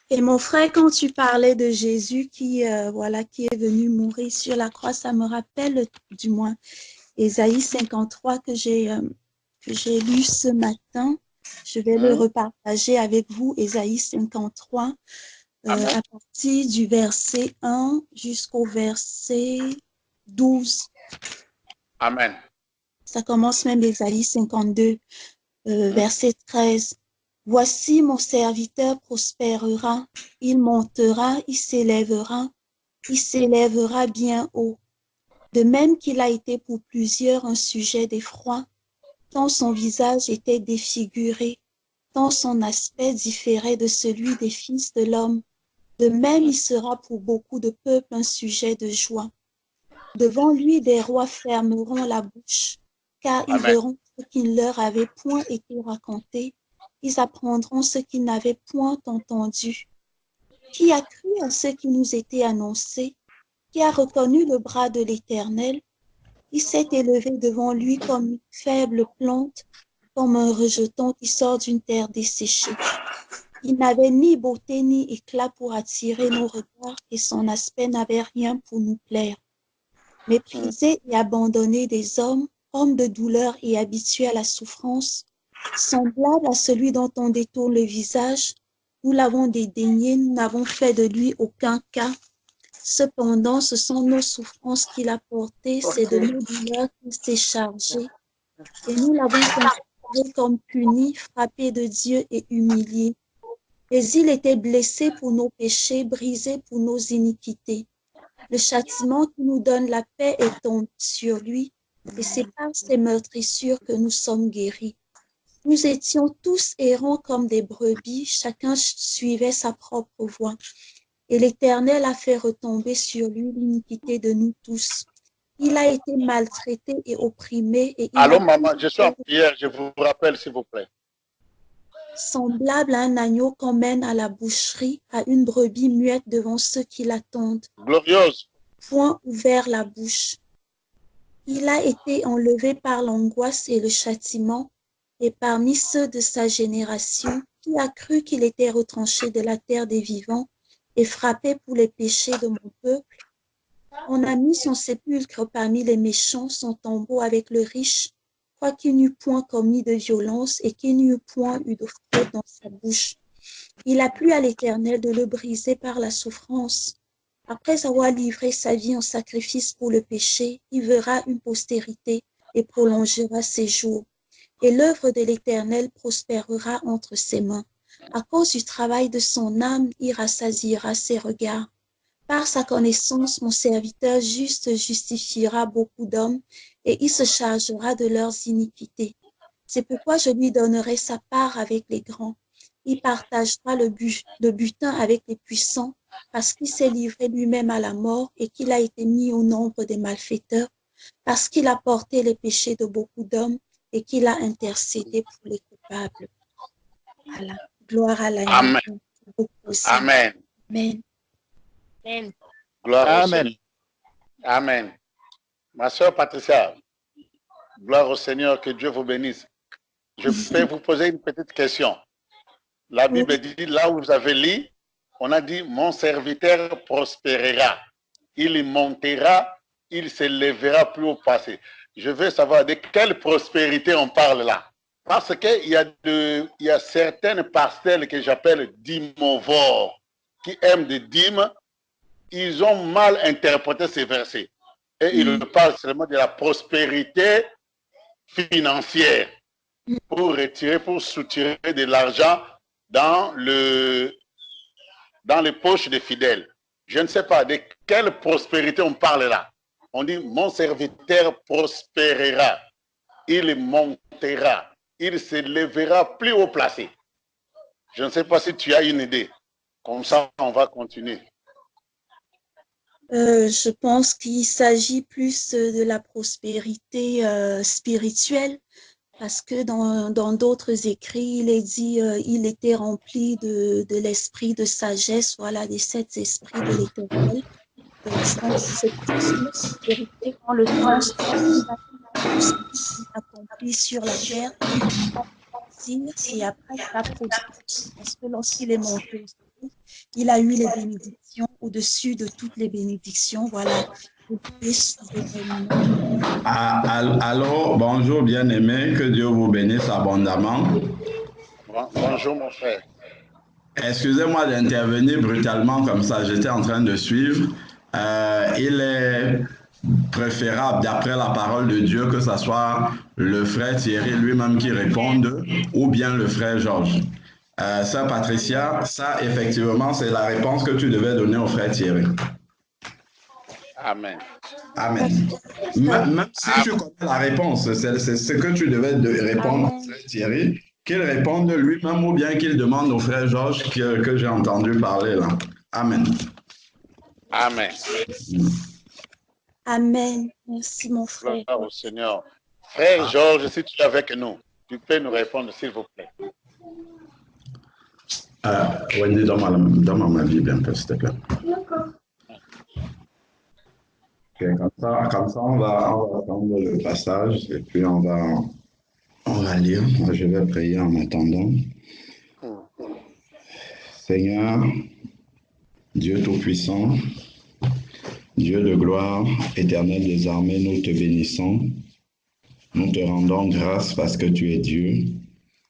Et mon frère, quand tu parlais de Jésus qui est venu mourir sur la croix, ça me rappelle du moins Ésaïe 53 que j'ai lu ce matin. Je vais le repartager avec vous, Ésaïe 53, à partir du verset 1 jusqu'au verset 12. Amen. Ça commence même Ésaïe 52, verset 13. Voici mon serviteur prospérera, il montera, il s'élèvera bien haut. De même qu'il a été pour plusieurs un sujet d'effroi, tant son visage était défiguré, tant son aspect différait de celui des fils de l'homme. De même il sera pour beaucoup de peuples un sujet de joie. Devant lui des rois fermeront la bouche, car ils verront ce qui ne leur avait point été raconté, ils apprendront ce qu'ils n'avaient point entendu. Qui a cru à ce qui nous était annoncé? Qui a reconnu le bras de l'Éternel? Il s'est élevé devant lui comme une faible plante, comme un rejeton qui sort d'une terre desséchée. Il n'avait ni beauté ni éclat pour attirer nos regards, et son aspect n'avait rien pour nous plaire. Méprisé et abandonné des hommes, homme de douleur et habitué à la souffrance, semblable à celui dont on détourne le visage, nous l'avons dédaigné, nous n'avons fait de lui aucun cas. Cependant, ce sont nos souffrances qu'il a portées, c'est de nos douleurs qu'il s'est chargé. Et nous l'avons considéré comme puni, frappé de Dieu et humilié. Mais il était blessé pour nos péchés, brisé pour nos iniquités. Le châtiment qui nous donne la paix est tombé sur lui, et c'est par ses meurtrissures que nous sommes guéris. Nous étions tous errants comme des brebis, chacun suivait sa propre voie. Et l'Éternel a fait retomber sur lui l'iniquité de nous tous. Il a été maltraité et opprimé. Et Allô, maman, je suis en prière, je vous rappelle, s'il vous plaît. Semblable à un agneau qu'on mène à la boucherie, à une brebis muette devant ceux qui l'attendent. Glorieuse. Point ouvert la bouche. Il a été enlevé par l'angoisse et le châtiment, et parmi ceux de sa génération, qui a cru qu'il était retranché de la terre des vivants et frappé pour les péchés de mon peuple. On a mis son sépulcre parmi les méchants, son tombeau avec le riche, quoiqu'il n'eût point commis de violence et qu'il n'eût point eu de fraude dans sa bouche. Il a plu à l'Éternel de le briser par la souffrance. Après avoir livré sa vie en sacrifice pour le péché, il verra une postérité et prolongera ses jours. Et l'œuvre de l'Éternel prospérera entre ses mains. À cause du travail de son âme, il rassasiera ses regards. Par sa connaissance, mon serviteur juste justifiera beaucoup d'hommes et il se chargera de leurs iniquités. C'est pourquoi je lui donnerai sa part avec les grands. Il partagera le butin avec les puissants parce qu'il s'est livré lui-même à la mort et qu'il a été mis au nombre des malfaiteurs, parce qu'il a porté les péchés de beaucoup d'hommes et qu'il a intercédé pour les coupables. Voilà. Gloire à l'agneau. Amen. Amen. Amen. Gloire Amen. au Seigneur. Amen. Ma soeur Patricia, gloire au Seigneur, que Dieu vous bénisse. Je peux vous poser une petite question. La Bible dit, là où vous avez lu, on a dit, mon serviteur prospérera. Il montera, il se lèvera plus haut passé. Je veux savoir de quelle prospérité on parle là. Parce qu'il y a certaines parcelles que j'appelle dîmovores, qui aiment des dîmes. Ils ont mal interprété ces versets. Et ils parlent seulement de la prospérité financière pour retirer, pour soutirer de l'argent dans les poches des fidèles. Je ne sais pas de quelle prospérité on parle là. On dit, mon serviteur prospérera, il montera, il se lèvera plus haut placé. Je ne sais pas si tu as une idée. Comme ça, on va continuer. Je pense qu'il s'agit plus de la prospérité spirituelle, parce que dans d'autres écrits, il est dit il était rempli de l'esprit de sagesse, voilà, des 7 esprits de l'Éternel. Je pense que c'est plus une prospérité dans le sens qu'il a accompli sur la terre, et après il a prospéré, parce que lorsqu'il est monté, Il a eu les bénédictions au-dessus de toutes les bénédictions. Voilà. Et souverainement. Allô, bonjour bien-aimé, que Dieu vous bénisse abondamment. Bonjour mon frère. Excusez-moi d'intervenir brutalement comme ça, j'étais en train de suivre. Il est préférable, d'après la parole de Dieu, que ce soit le frère Thierry lui-même qui réponde ou bien le frère Georges. Sœur Patricia, ça effectivement c'est la réponse que tu devais donner au frère Thierry. Amen. Amen. Même si tu connais la réponse, c'est ce que tu devais répondre au frère Thierry, qu'il réponde lui-même ou bien qu'il demande au frère Georges que j'ai entendu parler là. Amen. Amen. Amen. Merci mon frère. Gloire au Seigneur. Frère Georges, si tu es avec nous, tu peux nous répondre s'il vous plaît. Wendy, donne-moi ma Bible un peu, s'il te plaît. Okay, comme ça, on va prendre le passage et puis on va lire. Moi, je vais prier en attendant. Seigneur, Dieu Tout-Puissant, Dieu de gloire, éternel des armées, nous te bénissons. Nous te rendons grâce parce que tu es Dieu.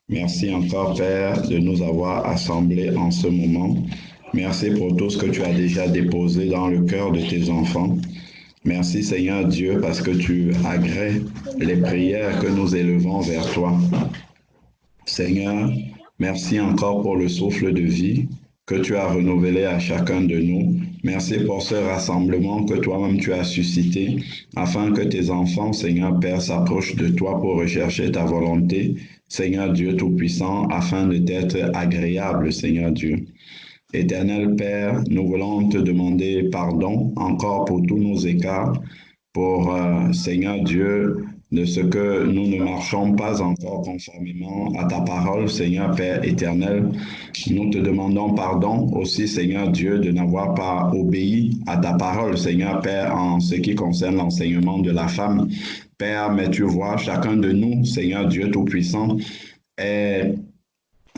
Merci encore, Père, de nous avoir assemblés en ce moment. Merci pour tout ce que tu as déjà déposé dans le cœur de tes enfants. Merci, Seigneur Dieu, parce que tu agrées les prières que nous élevons vers toi. Seigneur, merci encore pour le souffle de vie que tu as renouvelé à chacun de nous. Merci pour ce rassemblement que toi-même tu as suscité afin que tes enfants, Seigneur Père, s'approchent de toi pour rechercher ta volonté, Seigneur Dieu Tout-Puissant, afin de t'être agréable, Seigneur Dieu. Éternel Père, nous voulons te demander pardon encore pour tous nos écarts, pour, Seigneur Dieu, de ce que nous ne marchons pas encore conformément à ta parole, Seigneur Père éternel. Nous te demandons pardon aussi, Seigneur Dieu, de n'avoir pas obéi à ta parole, Seigneur Père, en ce qui concerne l'enseignement de la femme. Père, mais tu vois, chacun de nous, Seigneur Dieu Tout-Puissant, est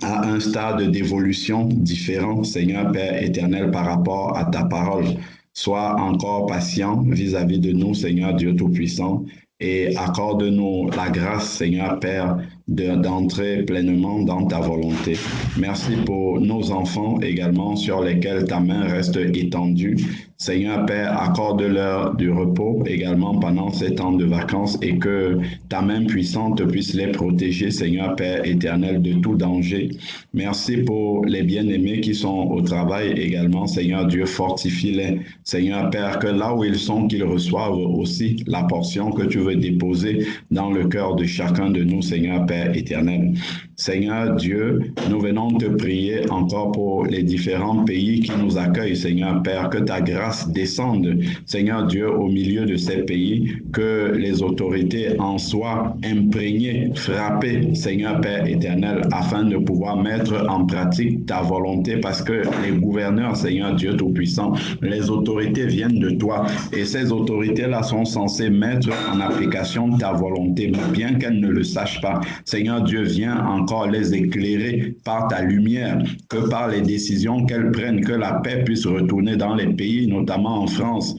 à un stade d'évolution différent, Seigneur Père éternel, par rapport à ta parole. Sois encore patient vis-à-vis de nous, Seigneur Dieu Tout-Puissant, et accorde-nous la grâce, Seigneur Père, d'entrer pleinement dans ta volonté. Merci pour nos enfants également sur lesquels ta main reste étendue. Seigneur Père, accorde-leur du repos également pendant ces temps de vacances et que ta main puissante puisse les protéger, Seigneur Père éternel, de tout danger. Merci pour les bien-aimés qui sont au travail également, Seigneur Dieu, fortifie-les. Seigneur Père, que là où ils sont, qu'ils reçoivent aussi la portion que tu veux déposer dans le cœur de chacun de nous, Seigneur Père éternel. Seigneur Dieu, nous venons te prier encore pour les différents pays qui nous accueillent, Seigneur Père, que ta grâce descende, Seigneur Dieu, au milieu de ces pays, que les autorités en soient imprégnées, frappées, Seigneur Père éternel, afin de pouvoir mettre en pratique ta volonté, parce que les gouverneurs, Seigneur Dieu Tout-Puissant, les autorités viennent de toi, et ces autorités-là sont censées mettre en application ta volonté, mais bien qu'elles ne le sachent pas, Seigneur Dieu, viens encore les éclairer par ta lumière, que par les décisions qu'elles prennent, que la paix puisse retourner dans les pays, notamment en France,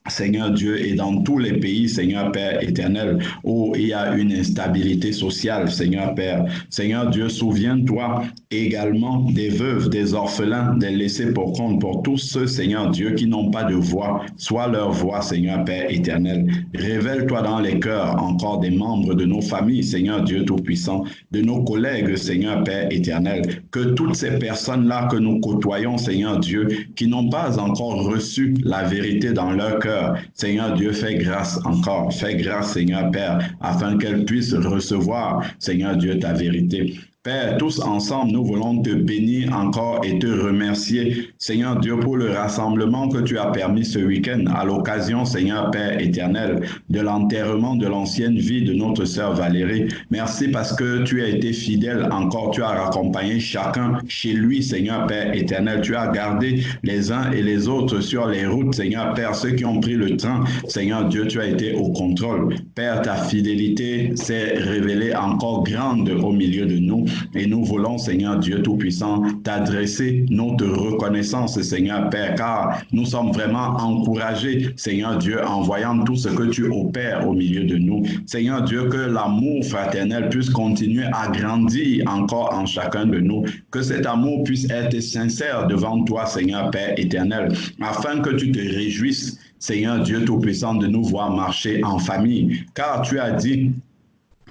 Seigneur Dieu, et dans tous les pays, Seigneur Père éternel, où il y a une instabilité sociale, Seigneur Père. Seigneur Dieu, souviens-toi également des veuves, des orphelins, des laissés pour compte, pour tous ceux, Seigneur Dieu, qui n'ont pas de voix. Sois leur voix, Seigneur Père éternel. Révèle-toi dans les cœurs encore des membres de nos familles, Seigneur Dieu Tout-Puissant, de nos collègues, Seigneur Père éternel, que toutes ces personnes-là que nous côtoyons, Seigneur Dieu, qui n'ont pas encore reçu la vérité dans leur cœur, Seigneur Dieu, fais grâce encore, fais grâce, Seigneur Père, afin qu'elles puissent recevoir, Seigneur Dieu, ta vérité. Père, tous ensemble, nous voulons te bénir encore et te remercier, Seigneur Dieu, pour le rassemblement que tu as permis ce week-end à l'occasion, Seigneur Père éternel, de l'enterrement de l'ancienne vie de notre sœur Valérie. Merci parce que tu as été fidèle encore, tu as raccompagné chacun chez lui, Seigneur Père éternel. Tu as gardé les uns et les autres sur les routes, Seigneur Père, ceux qui ont pris le train, Seigneur Dieu, tu as été au contrôle. Père, ta fidélité s'est révélée encore grande au milieu de nous. Et nous voulons, Seigneur Dieu Tout-Puissant, t'adresser notre reconnaissance, Seigneur Père, car nous sommes vraiment encouragés, Seigneur Dieu, en voyant tout ce que tu opères au milieu de nous. Seigneur Dieu, que l'amour fraternel puisse continuer à grandir encore en chacun de nous, que cet amour puisse être sincère devant toi, Seigneur Père éternel, afin que tu te réjouisses, Seigneur Dieu Tout-Puissant, de nous voir marcher en famille, car tu as dit,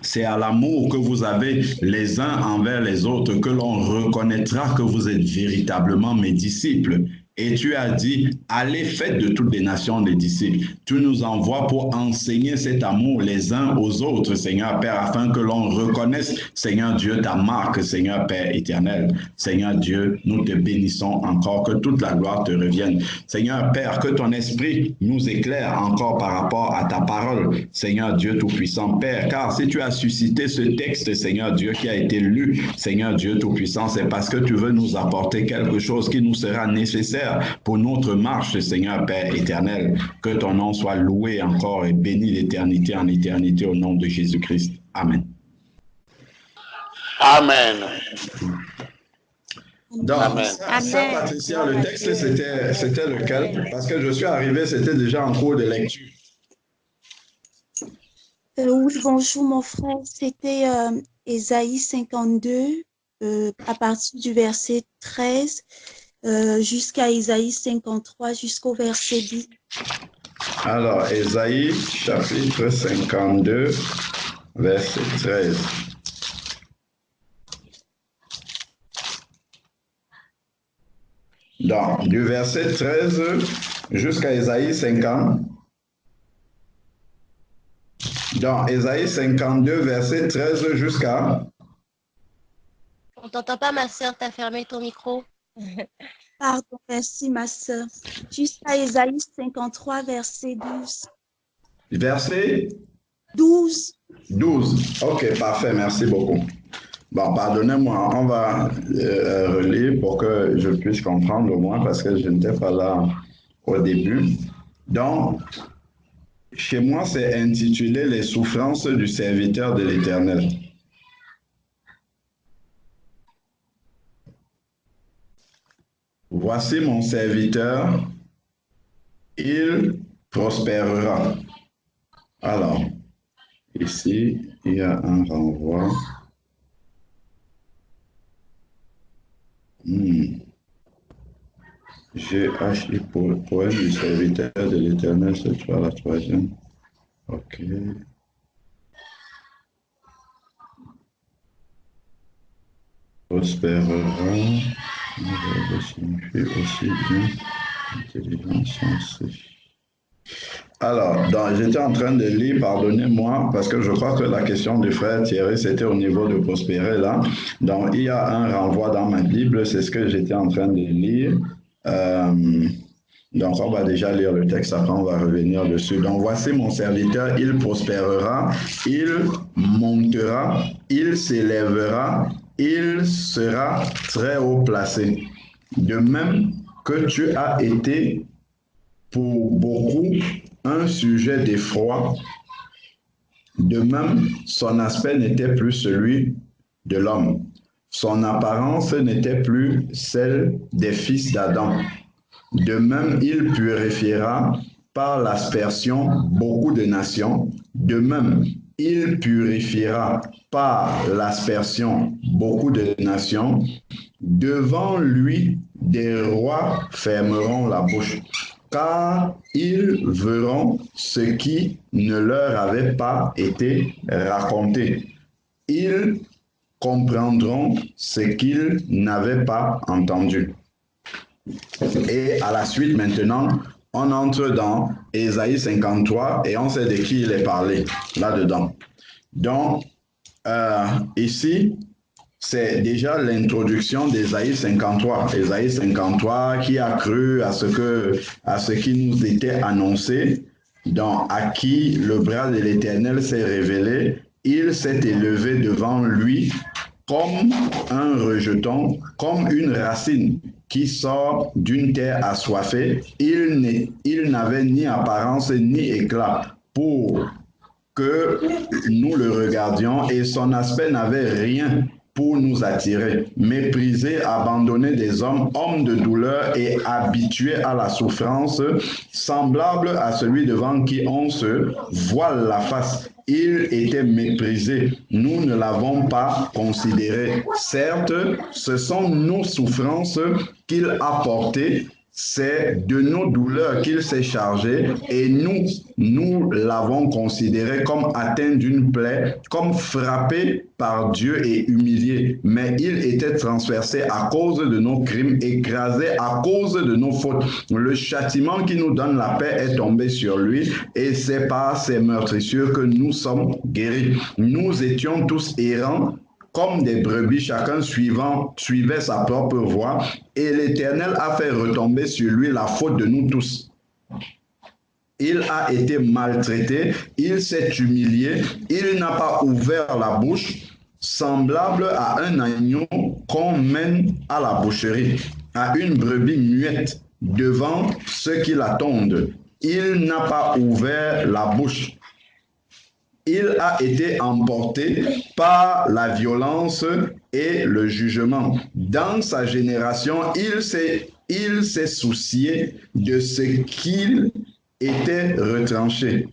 c'est à l'amour que vous avez les uns envers les autres que l'on reconnaîtra que vous êtes véritablement mes disciples. Et tu as dit, allez, faites de toutes les nations des disciples. Tu nous envoies pour enseigner cet amour les uns aux autres, Seigneur Père, afin que l'on reconnaisse, Seigneur Dieu, ta marque, Seigneur Père éternel. Seigneur Dieu, nous te bénissons encore, que toute la gloire te revienne. Seigneur Père, que ton esprit nous éclaire encore par rapport à ta parole, Seigneur Dieu Tout-Puissant, Père, car si tu as suscité ce texte, Seigneur Dieu, qui a été lu, Seigneur Dieu Tout-Puissant, c'est parce que tu veux nous apporter quelque chose qui nous sera nécessaire pour notre marche, Seigneur Père éternel. Que ton nom soit loué encore et béni d'éternité en éternité au nom de Jésus-Christ. Amen. Amen. Donc, Sœur Patricia, le texte, c'était lequel? Parce que je suis arrivé, c'était déjà en cours de lecture. Oui, bonjour mon frère. C'était Ésaïe 52, à partir du verset 13 jusqu'à Ésaïe 53, jusqu'au verset 10. Alors, Ésaïe, chapitre 52, verset 13. Donc, du verset 13 jusqu'à Ésaïe 50. Donc, Ésaïe 52, verset 13 jusqu'à... On t'entend pas, ma sœur, t'as fermé ton micro. Pardon, merci ma sœur. Jusqu'à Ésaïe 53, verset 12. Verset 12. 12. Ok, parfait, merci beaucoup. Bon, pardonnez-moi, on va relire pour que je puisse comprendre au moins parce que je n'étais pas là au début. Donc, chez moi, c'est intitulé « Les souffrances du serviteur de l'Éternel ». Voici mon serviteur, il prospérera. Alors, ici, il y a un renvoi. G.H.I. poème du serviteur de l'Éternel, c'est toi la troisième. Ok. Prospérera. Ça signifie aussi bien intelligence, science. Alors, j'étais en train de lire, pardonnez-moi, parce que je crois que la question du frère Thierry, c'était au niveau de prospérer là. Donc, il y a un renvoi dans ma Bible, c'est ce que j'étais en train de lire. Donc, on va déjà lire le texte, après on va revenir dessus. Donc, voici mon serviteur, il prospérera, il montera, il s'élèvera, il sera très haut placé. De même que tu as été pour beaucoup un sujet d'effroi, de même son aspect n'était plus celui de l'homme. Son apparence n'était plus celle des fils d'Adam. De même, il purifiera par l'aspersion beaucoup de nations. De même, il purifiera par l'aspersion beaucoup de nations. Devant lui, des rois fermeront la bouche, car ils verront ce qui ne leur avait pas été raconté. Ils comprendront ce qu'ils n'avaient pas entendu. Et à la suite, maintenant, on entre dans Ésaïe 53 et on sait de qui il est parlé là-dedans. Donc, ici, c'est déjà l'introduction d'Ésaïe 53. Ésaïe 53 qui a cru à ce qui nous était annoncé, donc à qui le bras de l'Éternel s'est révélé. Il s'est élevé devant lui comme un rejeton, comme une racine qui sort d'une terre assoiffée. Il n'avait ni apparence ni éclat pour que nous le regardions, et son aspect n'avait rien pour nous attirer. Méprisé, abandonné des hommes, homme de douleur et habitué à la souffrance, semblable à celui devant qui on se voile la face. Il était méprisé. Nous ne l'avons pas considéré. Certes, ce sont nos souffrances qu'il a portées. C'est de nos douleurs qu'il s'est chargé et nous l'avons considéré comme atteint d'une plaie, comme frappé par Dieu et humilié. Mais il était transpercé à cause de nos crimes, écrasé à cause de nos fautes. Le châtiment qui nous donne la paix est tombé sur lui et c'est par ses meurtrissures que nous sommes guéris. Nous étions tous errants comme des brebis, chacun suivait sa propre voie, et l'Éternel a fait retomber sur lui la faute de nous tous. Il a été maltraité, il s'est humilié, il n'a pas ouvert la bouche, semblable à un agneau qu'on mène à la boucherie, à une brebis muette devant ceux qui l'attendent. Il n'a pas ouvert la bouche. Il a été emporté par la violence et le jugement. Dans sa génération, il s'est soucié de ce qu'il était retranché.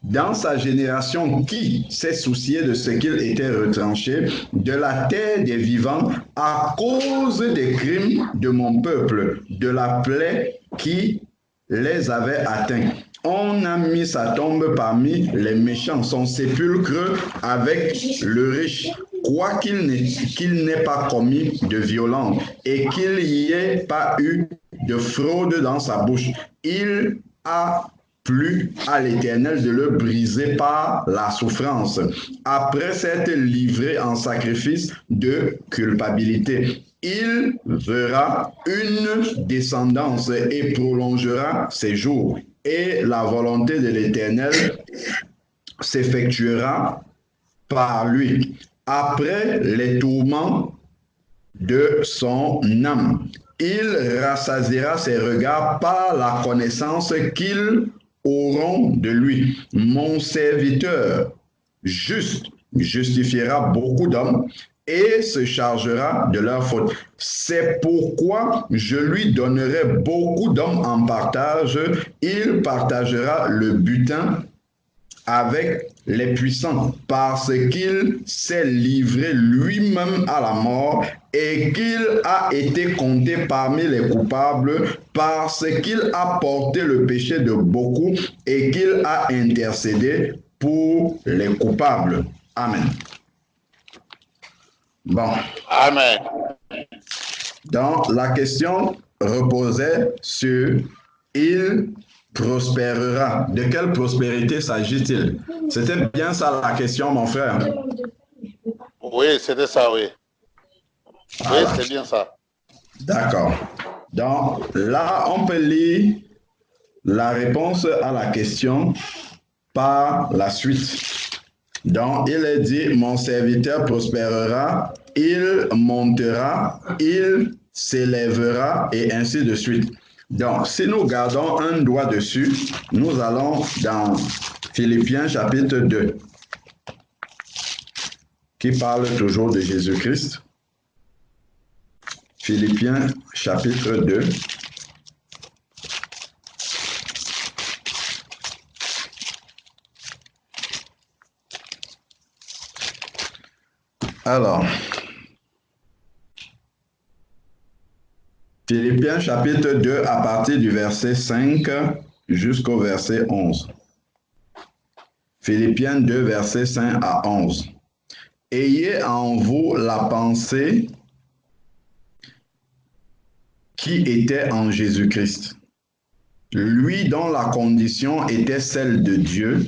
Dans sa génération, qui s'est soucié de ce qu'il était retranché de la terre des vivants à cause des crimes de mon peuple, de la plaie qui les avait atteints? On a mis sa tombe parmi les méchants, son sépulcre avec le riche, quoiqu'il n'ait pas commis de violence et qu'il n'y ait pas eu de fraude dans sa bouche. Il a plu à l'Éternel de le briser par la souffrance, après s'être livré en sacrifice de culpabilité. Il verra une descendance et prolongera ses jours. Et la volonté de l'Éternel s'effectuera par lui. Après les tourments de son âme, il rassasiera ses regards par la connaissance qu'ils auront de lui. Mon serviteur juste justifiera beaucoup d'hommes et se chargera de leurs fautes. C'est pourquoi je lui donnerai beaucoup d'hommes en partage. Il partagera le butin avec les puissants, parce qu'il s'est livré lui-même à la mort et qu'il a été compté parmi les coupables, parce qu'il a porté le péché de beaucoup et qu'il a intercédé pour les coupables. Amen. Bon. Amen. Donc, la question reposait sur « il prospérera ». De quelle prospérité s'agit-il? C'était bien ça la question, mon frère. Oui, c'était ça, oui. Voilà. Oui, c'est bien ça. D'accord. Donc, là, on peut lire la réponse à la question par la suite. Donc, il est dit, mon serviteur prospérera, il montera, il s'élèvera, et ainsi de suite. Donc, si nous gardons un doigt dessus, nous allons dans Philippiens chapitre 2, qui parle toujours de Jésus-Christ. Philippiens chapitre 2. Alors, Philippiens chapitre 2 à partir du verset 5 jusqu'au verset 11. Philippiens 2, verset 5 à 11. Ayez en vous la pensée qui était en Jésus-Christ. Lui dont la condition était celle de Dieu,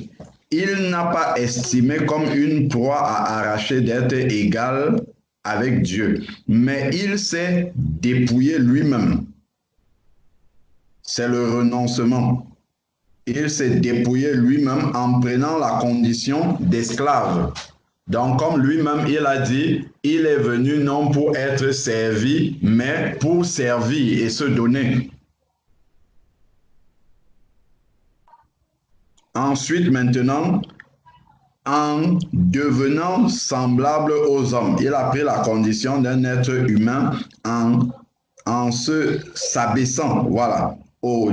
il n'a pas estimé comme une proie à arracher d'être égal avec Dieu, mais il s'est dépouillé lui-même. C'est le renoncement. Il s'est dépouillé lui-même en prenant la condition d'esclave. Donc, comme lui-même, il a dit, il est venu non pour être servi, mais pour servir et se donner. Ensuite, maintenant, en devenant semblable aux hommes. Il a pris la condition d'un être humain en se s'abaissant, voilà, au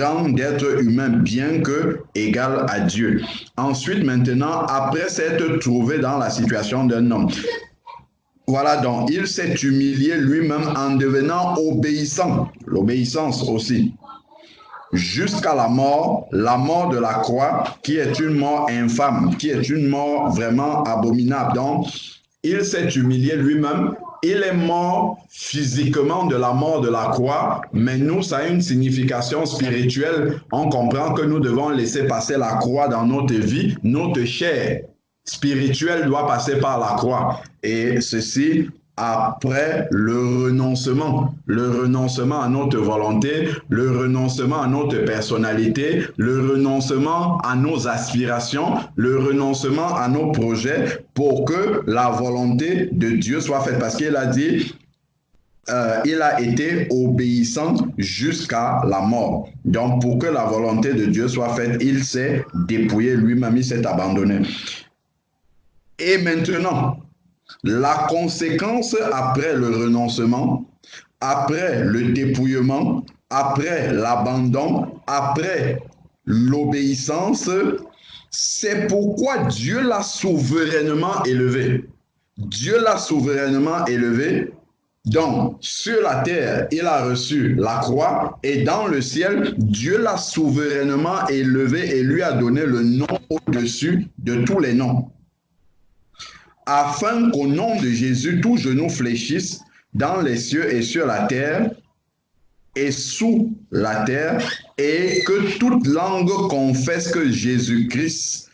rang d'être humain, bien que égal à Dieu. Ensuite, maintenant, après s'être trouvé dans la situation d'un homme, voilà donc, il s'est humilié lui-même en devenant obéissant, l'obéissance aussi, jusqu'à la mort de la croix, qui est une mort infâme, qui est une mort vraiment abominable. Donc, il s'est humilié lui-même, il est mort physiquement de la mort de la croix, mais nous, ça a une signification spirituelle. On comprend que nous devons laisser passer la croix dans notre vie, notre chair spirituelle doit passer par la croix. Et ceci après le renoncement à notre volonté, le renoncement à notre personnalité, le renoncement à nos aspirations, le renoncement à nos projets pour que la volonté de Dieu soit faite. Parce qu'il a dit, il a été obéissant jusqu'à la mort. Donc pour que la volonté de Dieu soit faite, il s'est dépouillé lui-même, il s'est abandonné. Et maintenant, la conséquence après le renoncement, après le dépouillement, après l'abandon, après l'obéissance, c'est pourquoi Dieu l'a souverainement élevé. Dieu l'a souverainement élevé. Donc, sur la terre, il a reçu la croix et dans le ciel, Dieu l'a souverainement élevé et lui a donné le nom au-dessus de tous les noms, afin qu'au nom de Jésus, tout genou fléchisse dans les cieux et sur la terre et sous la terre, et que toute langue confesse que Jésus-Christ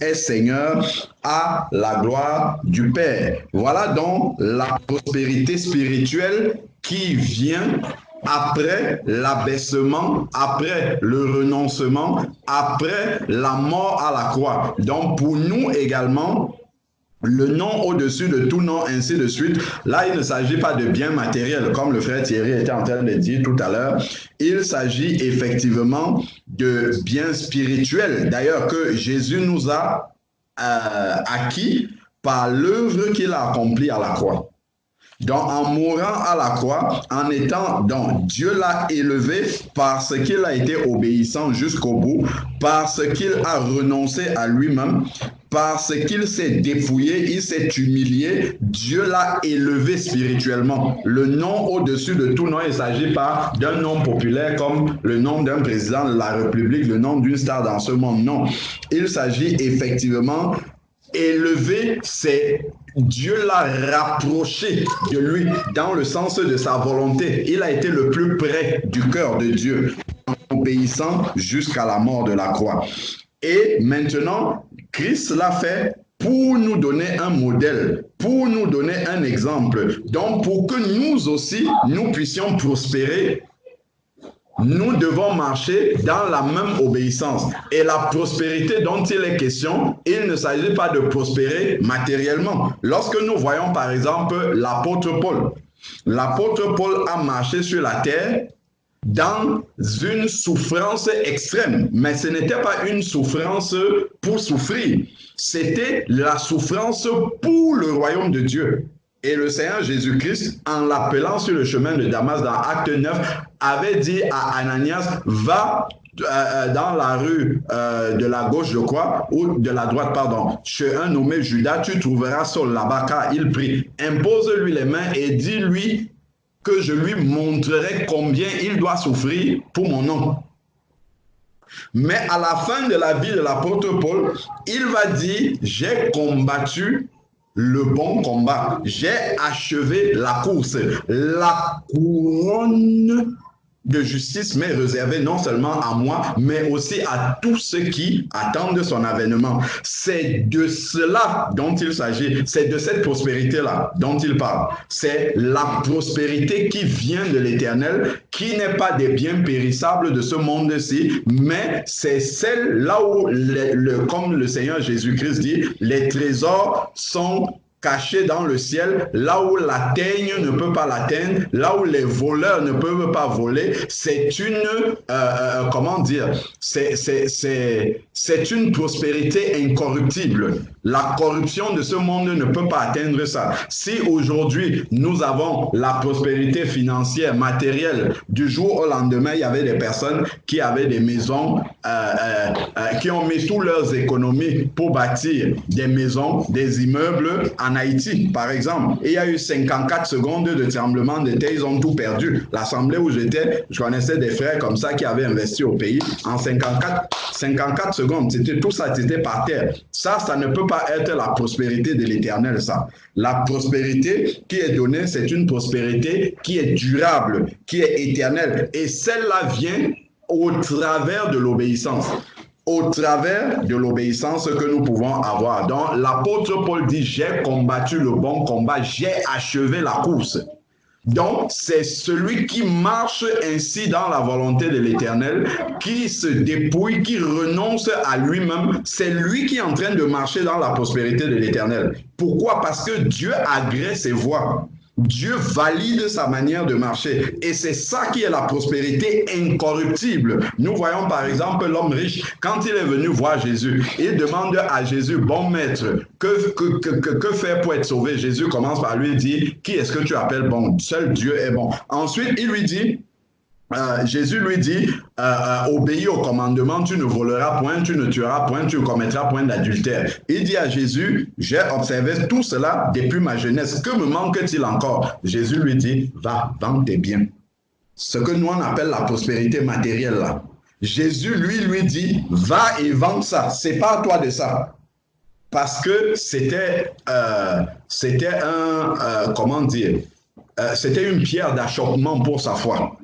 est Seigneur, à la gloire du Père. Voilà donc la prospérité spirituelle qui vient après l'abaissement, après le renoncement, après la mort à la croix. Donc pour nous également, le nom au-dessus de tout nom, ainsi de suite. Là, il ne s'agit pas de biens matériels, comme le frère Thierry était en train de dire tout à l'heure. Il s'agit effectivement de biens spirituels, d'ailleurs, que Jésus nous a acquis par l'œuvre qu'il a accomplie à la croix. Donc, en mourant à la croix, en étant, donc, Dieu l'a élevé parce qu'il a été obéissant jusqu'au bout, parce qu'il a renoncé à lui-même, parce qu'il s'est dépouillé, il s'est humilié, Dieu l'a élevé spirituellement. Le nom au-dessus de tout nom, il ne s'agit pas d'un nom populaire comme le nom d'un président de la République, le nom d'une star dans ce monde, non. Il s'agit effectivement élevé, c'est Dieu l'a rapproché de lui dans le sens de sa volonté. Il a été le plus près du cœur de Dieu, en obéissant jusqu'à la mort de la croix. Et maintenant, Christ l'a fait pour nous donner un modèle, pour nous donner un exemple. Donc, pour que nous aussi, nous puissions prospérer, nous devons marcher dans la même obéissance. Et la prospérité dont il est question, il ne s'agit pas de prospérer matériellement. Lorsque nous voyons par exemple l'apôtre Paul a marché sur la terre dans une souffrance extrême. Mais ce n'était pas une souffrance pour souffrir. C'était la souffrance pour le royaume de Dieu. Et le Seigneur Jésus-Christ, en l'appelant sur le chemin de Damas dans Acte 9, avait dit à Ananias, va dans la rue de la gauche, je crois, ou de la droite, pardon, chez un nommé Judas, tu trouveras Saul là-bas, car il prie. Impose-lui les mains et dis-lui que je lui montrerai combien il doit souffrir pour mon nom. Mais à la fin de la vie de l'apôtre Paul, il va dire, j'ai combattu le bon combat, j'ai achevé la course, la couronne de justice m'est réservée non seulement à moi, mais aussi à tous ceux qui attendent son avènement. C'est de cela dont il s'agit, c'est de cette prospérité-là dont il parle. C'est la prospérité qui vient de l'Éternel, qui n'est pas des biens périssables de ce monde-ci, mais c'est celle là où, comme le Seigneur Jésus-Christ dit, les trésors sont caché dans le ciel, là où la teigne ne peut pas l'atteindre, là où les voleurs ne peuvent pas voler. C'est une, comment dire, c'est une prospérité incorruptible. La corruption de ce monde ne peut pas atteindre ça. Si aujourd'hui, nous avons la prospérité financière, matérielle, du jour au lendemain, il y avait des personnes qui avaient des maisons, qui ont mis toutes leurs économies pour bâtir des maisons, des immeubles en Haïti, par exemple. Et il y a eu 54 secondes de tremblement de terre, ils ont tout perdu. L'assemblée où j'étais, je connaissais des frères comme ça qui avaient investi au pays. En 54 secondes, c'était tout ça, c'était par terre. Ça ne peut pas être la prospérité de l'Éternel, ça. La prospérité qui est donnée, c'est une prospérité qui est durable, qui est éternelle. Et celle-là vient au travers de l'obéissance. Au travers de l'obéissance que nous pouvons avoir. Donc, l'apôtre Paul dit, j'ai combattu le bon combat, j'ai achevé la course. Donc, c'est celui qui marche ainsi dans la volonté de l'Éternel, qui se dépouille, qui renonce à lui-même. C'est lui qui est en train de marcher dans la prospérité de l'Éternel. Pourquoi? Parce que Dieu agrée ses voies. Dieu valide sa manière de marcher. Et c'est ça qui est la prospérité incorruptible. Nous voyons par exemple l'homme riche, quand il est venu voir Jésus, il demande à Jésus, bon maître, que faire pour être sauvé? Jésus commence par lui dire, qui est-ce que tu appelles bon? Seul Dieu est bon. Ensuite, il lui dit, Jésus lui dit, obéis au commandement, tu ne voleras point, tu ne tueras point, tu ne commettras point d'adultère. Il dit à Jésus, j'ai observé tout cela depuis ma jeunesse, que me manque-t-il encore? Jésus lui dit, va, vends tes biens. Ce que nous on appelle la prospérité matérielle là. Jésus lui dit, va et vends ça, sépare-toi de ça. Parce que c'était comment dire, c'était une pierre d'achoppement pour sa foi.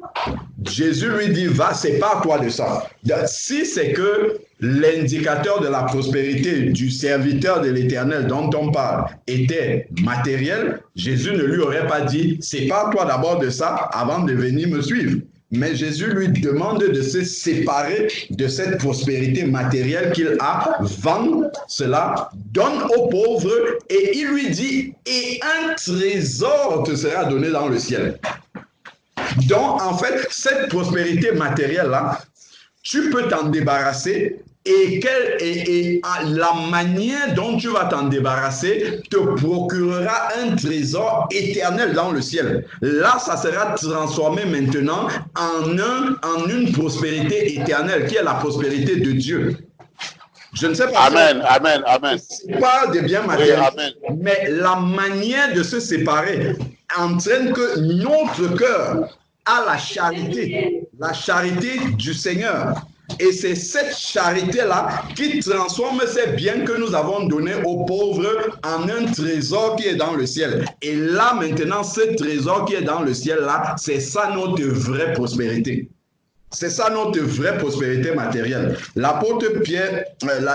Jésus lui dit, va, sépare-toi de ça. Si c'est que l'indicateur de la prospérité du serviteur de l'Éternel dont on parle était matériel, Jésus ne lui aurait pas dit, sépare-toi d'abord de ça avant de venir me suivre. Mais Jésus lui demande de se séparer de cette prospérité matérielle qu'il a, vend cela, donne aux pauvres, et il lui dit, et un trésor te sera donné dans le ciel. Donc, en fait, cette prospérité matérielle-là, tu peux t'en débarrasser et la manière dont tu vas t'en débarrasser te procurera un trésor éternel dans le ciel. Là, ça sera transformé maintenant en une prospérité éternelle qui est la prospérité de Dieu. Je ne sais pas. Amen, amen, amen. Pas de biens matériels, oui, mais la manière de se séparer entraîne que notre cœur a la charité du Seigneur. Et c'est cette charité-là qui transforme ces biens que nous avons donnés aux pauvres en un trésor qui est dans le ciel. Et là, maintenant, ce trésor qui est dans le ciel-là, c'est ça notre vraie prospérité. C'est ça notre vraie prospérité matérielle. L'apôtre Pierre,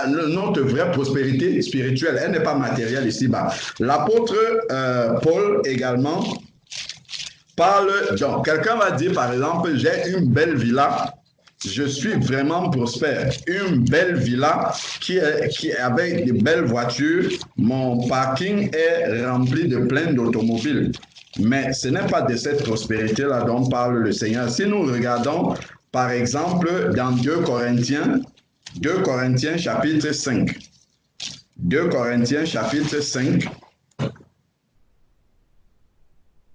notre vraie prospérité spirituelle, elle n'est pas matérielle ici-bas. L'apôtre Paul également parle, donc quelqu'un va dire par exemple, j'ai une belle villa, je suis vraiment prospère. Une belle villa qui avec de belles voitures, mon parking est rempli de plein d'automobiles. Mais ce n'est pas de cette prospérité-là dont parle le Seigneur. Si nous regardons par exemple dans 2 Corinthiens chapitre 5. 2 Corinthiens chapitre 5.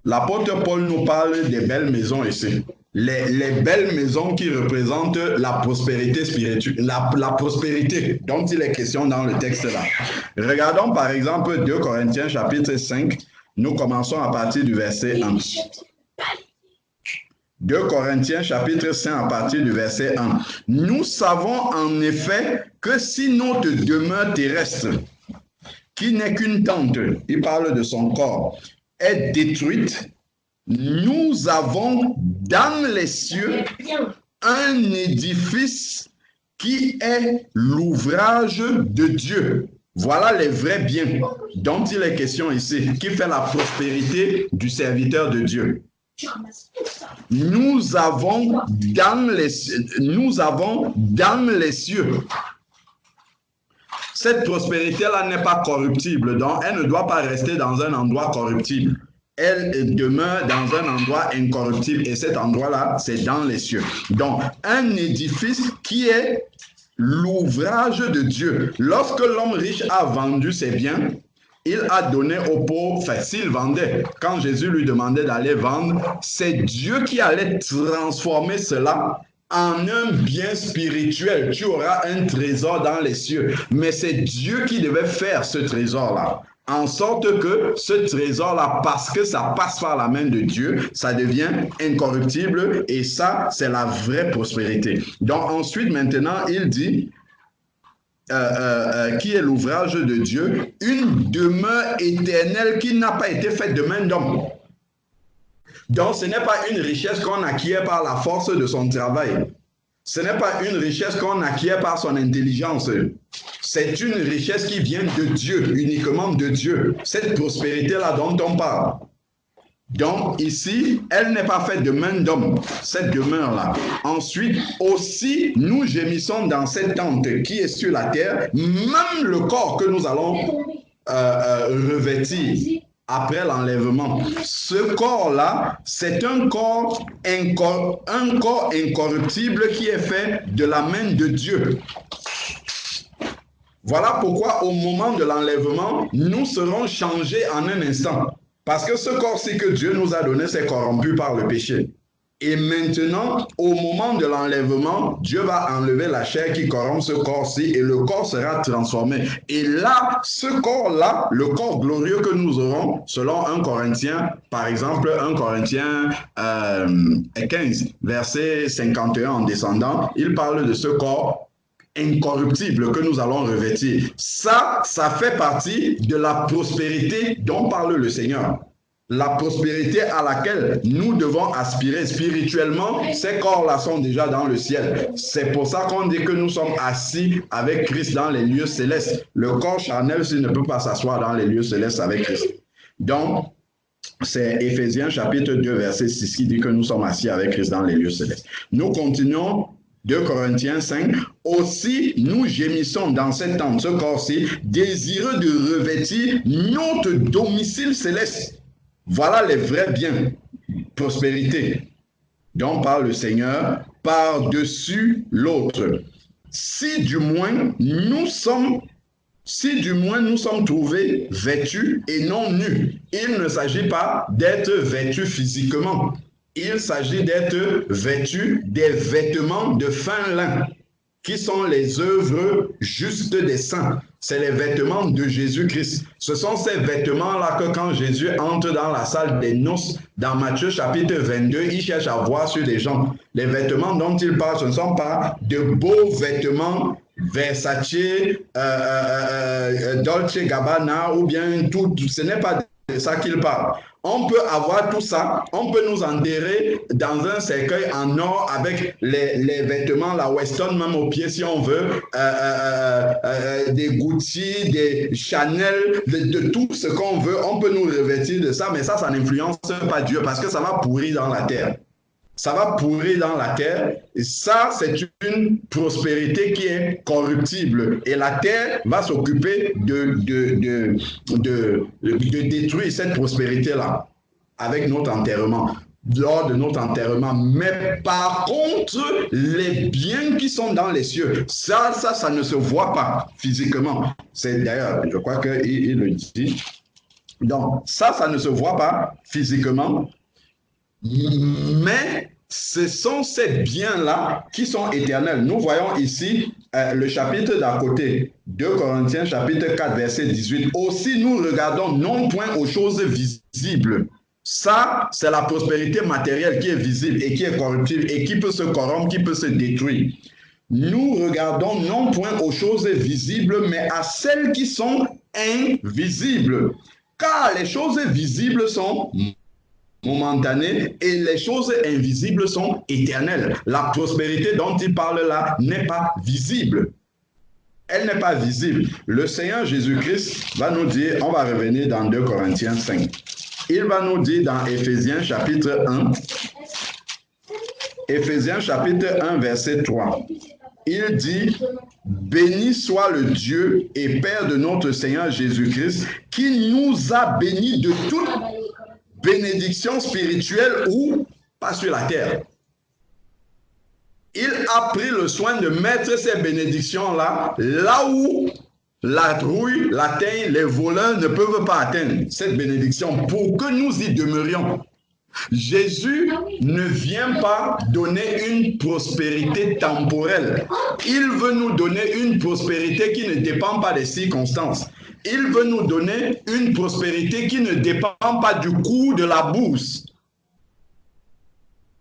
L'apôtre Paul nous parle des belles maisons ici. Les belles maisons qui représentent la prospérité spirituelle, la prospérité dont il est question dans le texte là. Regardons par exemple 2 Corinthiens chapitre 5. Nous commençons à partir du verset 1. 2 Corinthiens chapitre 5 à partir du verset 1. Nous savons en effet que si notre demeure terrestre, qui n'est qu'une tente, il parle de son corps, est détruite, nous avons dans les cieux un édifice qui est l'ouvrage de Dieu. Voilà les vrais biens dont il est question ici, qui fait la prospérité du serviteur de Dieu. Nous avons dans les cieux. cette prospérité-là n'est pas corruptible, donc elle ne doit pas rester dans un endroit corruptible. Elle demeure dans un endroit incorruptible et cet endroit-là, c'est dans les cieux. Donc, un édifice qui est l'ouvrage de Dieu. Lorsque l'homme riche a vendu ses biens, il a donné aux pauvres, enfin s'il vendait, quand Jésus lui demandait d'aller vendre, c'est Dieu qui allait transformer cela en un bien spirituel. Tu auras un trésor dans les cieux, mais c'est Dieu qui devait faire ce trésor-là. En sorte que ce trésor-là, parce que ça passe par la main de Dieu, ça devient incorruptible et ça, c'est la vraie prospérité. Donc ensuite, maintenant, il dit, qui est l'ouvrage de Dieu, une demeure éternelle qui n'a pas été faite de main d'homme. Donc ce n'est pas une richesse qu'on acquiert par la force de son travail. Ce n'est pas une richesse qu'on acquiert par son intelligence. C'est une richesse qui vient de Dieu, uniquement de Dieu. Cette prospérité-là dont on parle. Donc ici, elle n'est pas faite de main d'homme, cette demeure-là. Ensuite, aussi, nous gémissons dans cette tente qui est sur la terre, même le corps que nous allons revêtir après l'enlèvement. Ce corps-là, c'est un corps incorruptible qui est fait de la main de Dieu. Voilà pourquoi au moment de l'enlèvement, nous serons changés en un instant. Parce que ce corps-ci que Dieu nous a donné, c'est corrompu par le péché. Et maintenant, au moment de l'enlèvement, Dieu va enlever la chair qui corrompt ce corps-ci et le corps sera transformé. Et là, ce corps-là, le corps glorieux que nous aurons, selon 1 Corinthiens, par exemple, 1 Corinthiens 15, verset 51 en descendant, il parle de ce corps incorruptible que nous allons revêtir. Ça fait partie de la prospérité dont parle le Seigneur. La prospérité à laquelle nous devons aspirer spirituellement, ces corps-là sont déjà dans le ciel. C'est pour ça qu'on dit que nous sommes assis avec Christ dans les lieux célestes. Le corps charnel, s'il ne peut pas s'asseoir dans les lieux célestes avec Christ. Donc, c'est Éphésiens chapitre 2, verset 6 qui dit que nous sommes assis avec Christ dans les lieux célestes. Nous continuons. 2 Corinthiens 5, aussi nous gémissons dans cette tente, ce corps-ci, désireux de revêtir notre domicile céleste. Voilà les vrais biens, prospérité, dont parle le Seigneur, par-dessus l'autre. Si du moins nous sommes trouvés vêtus et non nus, il ne s'agit pas d'être vêtus physiquement. Il s'agit d'être vêtu des vêtements de fin lin, qui sont les œuvres justes des saints. C'est les vêtements de Jésus-Christ. Ce sont ces vêtements-là que quand Jésus entre dans la salle des noces, dans Matthieu chapitre 22, il cherche à voir sur les gens. Les vêtements dont il parle, ce ne sont pas de beaux vêtements Versace, Dolce Gabbana ou bien tout. Ce n'est pas de ça qu'il parle. On peut avoir tout ça, on peut nous enterrer dans un cercueil en or avec les vêtements, la Weston même aux pieds si on veut, des Gucci, des Chanel, de tout ce qu'on veut, on peut nous revêtir de ça, mais ça n'influence pas Dieu parce que ça va pourrir dans la terre. Ça va pourrir dans la terre et ça, c'est une prospérité qui est corruptible. Et la terre va s'occuper de détruire cette prospérité-là avec notre enterrement, lors de notre enterrement. Mais par contre, les biens qui sont dans les cieux, ça ne se voit pas physiquement. C'est d'ailleurs, je crois qu'il le dit. Donc, ça ne se voit pas physiquement. Mais ce sont ces biens-là qui sont éternels. Nous voyons ici le chapitre d'à côté, 2 Corinthiens chapitre 4, verset 18. Aussi nous regardons non point aux choses visibles. Ça, c'est la prospérité matérielle qui est visible et qui est corruptible et qui peut se corrompre, qui peut se détruire. Nous regardons non point aux choses visibles, mais à celles qui sont invisibles. Car les choses visibles sont momentanées et les choses invisibles sont éternelles. La prospérité dont il parle là n'est pas visible. Elle n'est pas visible. Le Seigneur Jésus-Christ va nous dire, on va revenir dans 2 Corinthiens 5. Il va nous dire dans Éphésiens chapitre 1, Éphésiens chapitre 1 verset 3. il dit, béni soit le Dieu et Père de notre Seigneur Jésus-Christ, qui nous a bénis de toute bénédiction spirituelle ou pas sur la terre. Il a pris le soin de mettre ces bénédictions-là, là où la trouille, la teigne, les voleurs ne peuvent pas atteindre cette bénédiction pour que nous y demeurions. Jésus ne vient pas donner une prospérité temporelle. Il veut nous donner une prospérité qui ne dépend pas des circonstances. Il veut nous donner une prospérité qui ne dépend pas du cours de la bourse.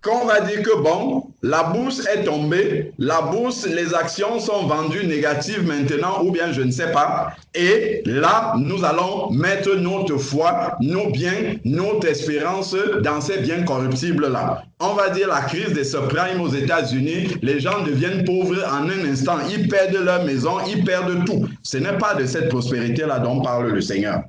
Quand on va dire que bon, la bourse est tombée, la bourse, les actions sont vendues négatives maintenant, ou bien je ne sais pas, et là, nous allons mettre notre foi, nos biens, notre espérance dans ces biens corruptibles-là. On va dire la crise des subprimes aux États-Unis, les gens deviennent pauvres en un instant, ils perdent leur maison, ils perdent tout. Ce n'est pas de cette prospérité-là dont parle le Seigneur.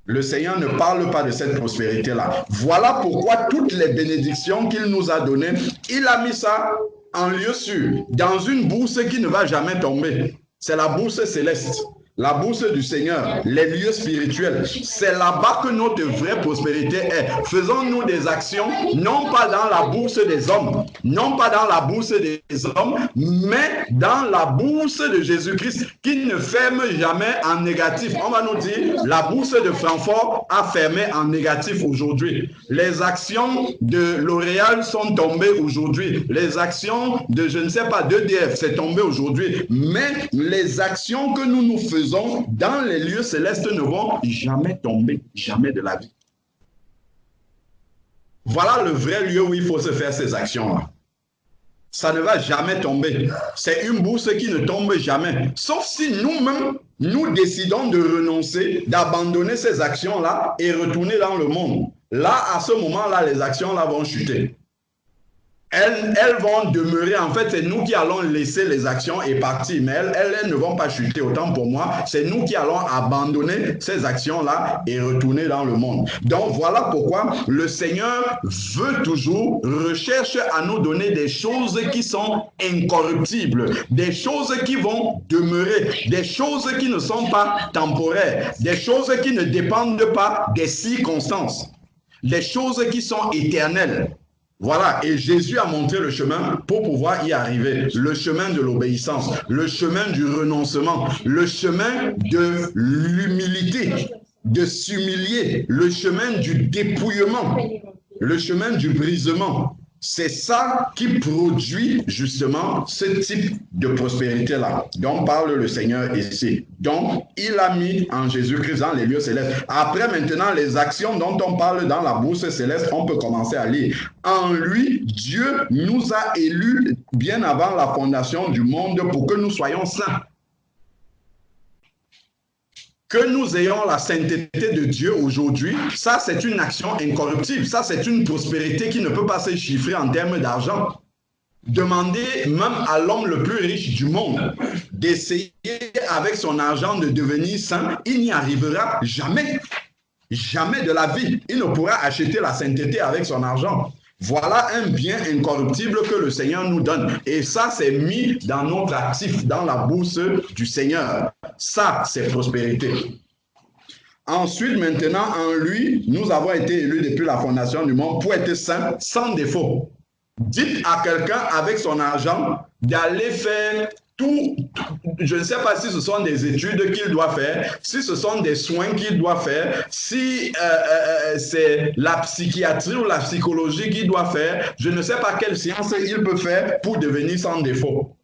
Le Seigneur ne parle pas de cette prospérité-là. Voilà pourquoi toutes les bénédictions qu'il nous a données, il a mis ça en lieu sûr, dans une bourse qui ne va jamais tomber. C'est la bourse céleste, la bourse du Seigneur, les lieux spirituels. C'est là-bas que notre vraie prospérité est. Faisons-nous des actions, non pas dans la bourse des hommes, non pas dans la bourse des hommes, mais dans la bourse de Jésus-Christ, qui ne ferme jamais en négatif. On va nous dire, la bourse de Francfort a fermé en négatif aujourd'hui. Les actions de L'Oréal sont tombées aujourd'hui. Les actions de, je ne sais pas, d'EDF, c'est tombé aujourd'hui. Mais les actions que nous faisons dans les lieux célestes ne vont jamais tomber, jamais de la vie. Voilà le vrai lieu où il faut se faire ces actions-là. Ça ne va jamais tomber. C'est une bourse qui ne tombe jamais. Sauf si nous-mêmes, nous décidons de renoncer, d'abandonner ces actions-là et retourner dans le monde. Là, à ce moment-là, les actions-là vont chuter. Elles vont demeurer, en fait, c'est nous qui allons laisser les actions et partir, mais elles ne vont pas chuter, autant pour moi, c'est nous qui allons abandonner ces actions-là et retourner dans le monde. Donc voilà pourquoi le Seigneur veut toujours, recherche à nous donner des choses qui sont incorruptibles, des choses qui vont demeurer, des choses qui ne sont pas temporaires, des choses qui ne dépendent pas des circonstances, des choses qui sont éternelles. Voilà, et Jésus a montré le chemin pour pouvoir y arriver. Le chemin de l'obéissance, le chemin du renoncement, le chemin de l'humilité, de s'humilier, le chemin du dépouillement, le chemin du brisement. C'est ça qui produit justement ce type de prospérité-là dont parle le Seigneur ici. Donc, il a mis en Jésus-Christ dans les lieux célestes. Après, maintenant, les actions dont on parle dans la bourse céleste, on peut commencer à lire. En lui, Dieu nous a élus bien avant la fondation du monde pour que nous soyons saints. Que nous ayons la sainteté de Dieu aujourd'hui, ça c'est une action incorruptible, ça c'est une prospérité qui ne peut pas se chiffrer en termes d'argent. Demandez même à l'homme le plus riche du monde d'essayer avec son argent de devenir saint, il n'y arrivera jamais, jamais de la vie. Il ne pourra acheter la sainteté avec son argent. Voilà un bien incorruptible que le Seigneur nous donne. Et ça, c'est mis dans notre actif, dans la bourse du Seigneur. Ça, c'est prospérité. Ensuite, maintenant, en lui, nous avons été élus depuis la fondation du monde pour être saints, sans défaut. Dites à quelqu'un avec son argent d'aller faire tout, je ne sais pas si ce sont des études qu'il doit faire, si ce sont des soins qu'il doit faire, si c'est la psychiatrie ou la psychologie qu'il doit faire, je ne sais pas quelle science il peut faire pour devenir sans défaut.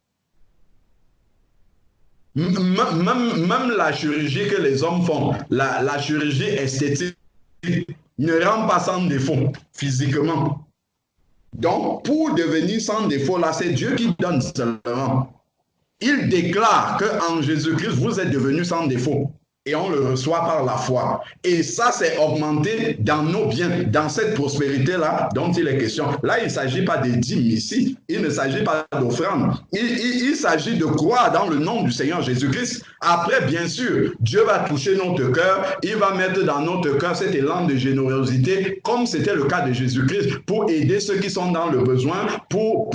Même la chirurgie que les hommes font, la chirurgie esthétique, ne rend pas sans défaut physiquement. Donc, pour devenir sans défaut, là, c'est Dieu qui donne seulement. Il déclare qu'en Jésus-Christ, vous êtes devenus sans défaut. et on le reçoit par la foi. Et ça, c'est augmenté dans nos biens, dans cette prospérité-là dont il est question. Là, il ne s'agit pas de dîmes ici, il ne s'agit pas d'offrandes. Il s'agit de croire dans le nom du Seigneur Jésus-Christ. Après, bien sûr, Dieu va toucher notre cœur, il va mettre dans notre cœur cet élan de générosité, comme c'était le cas de Jésus-Christ, pour aider ceux qui sont dans le besoin, pour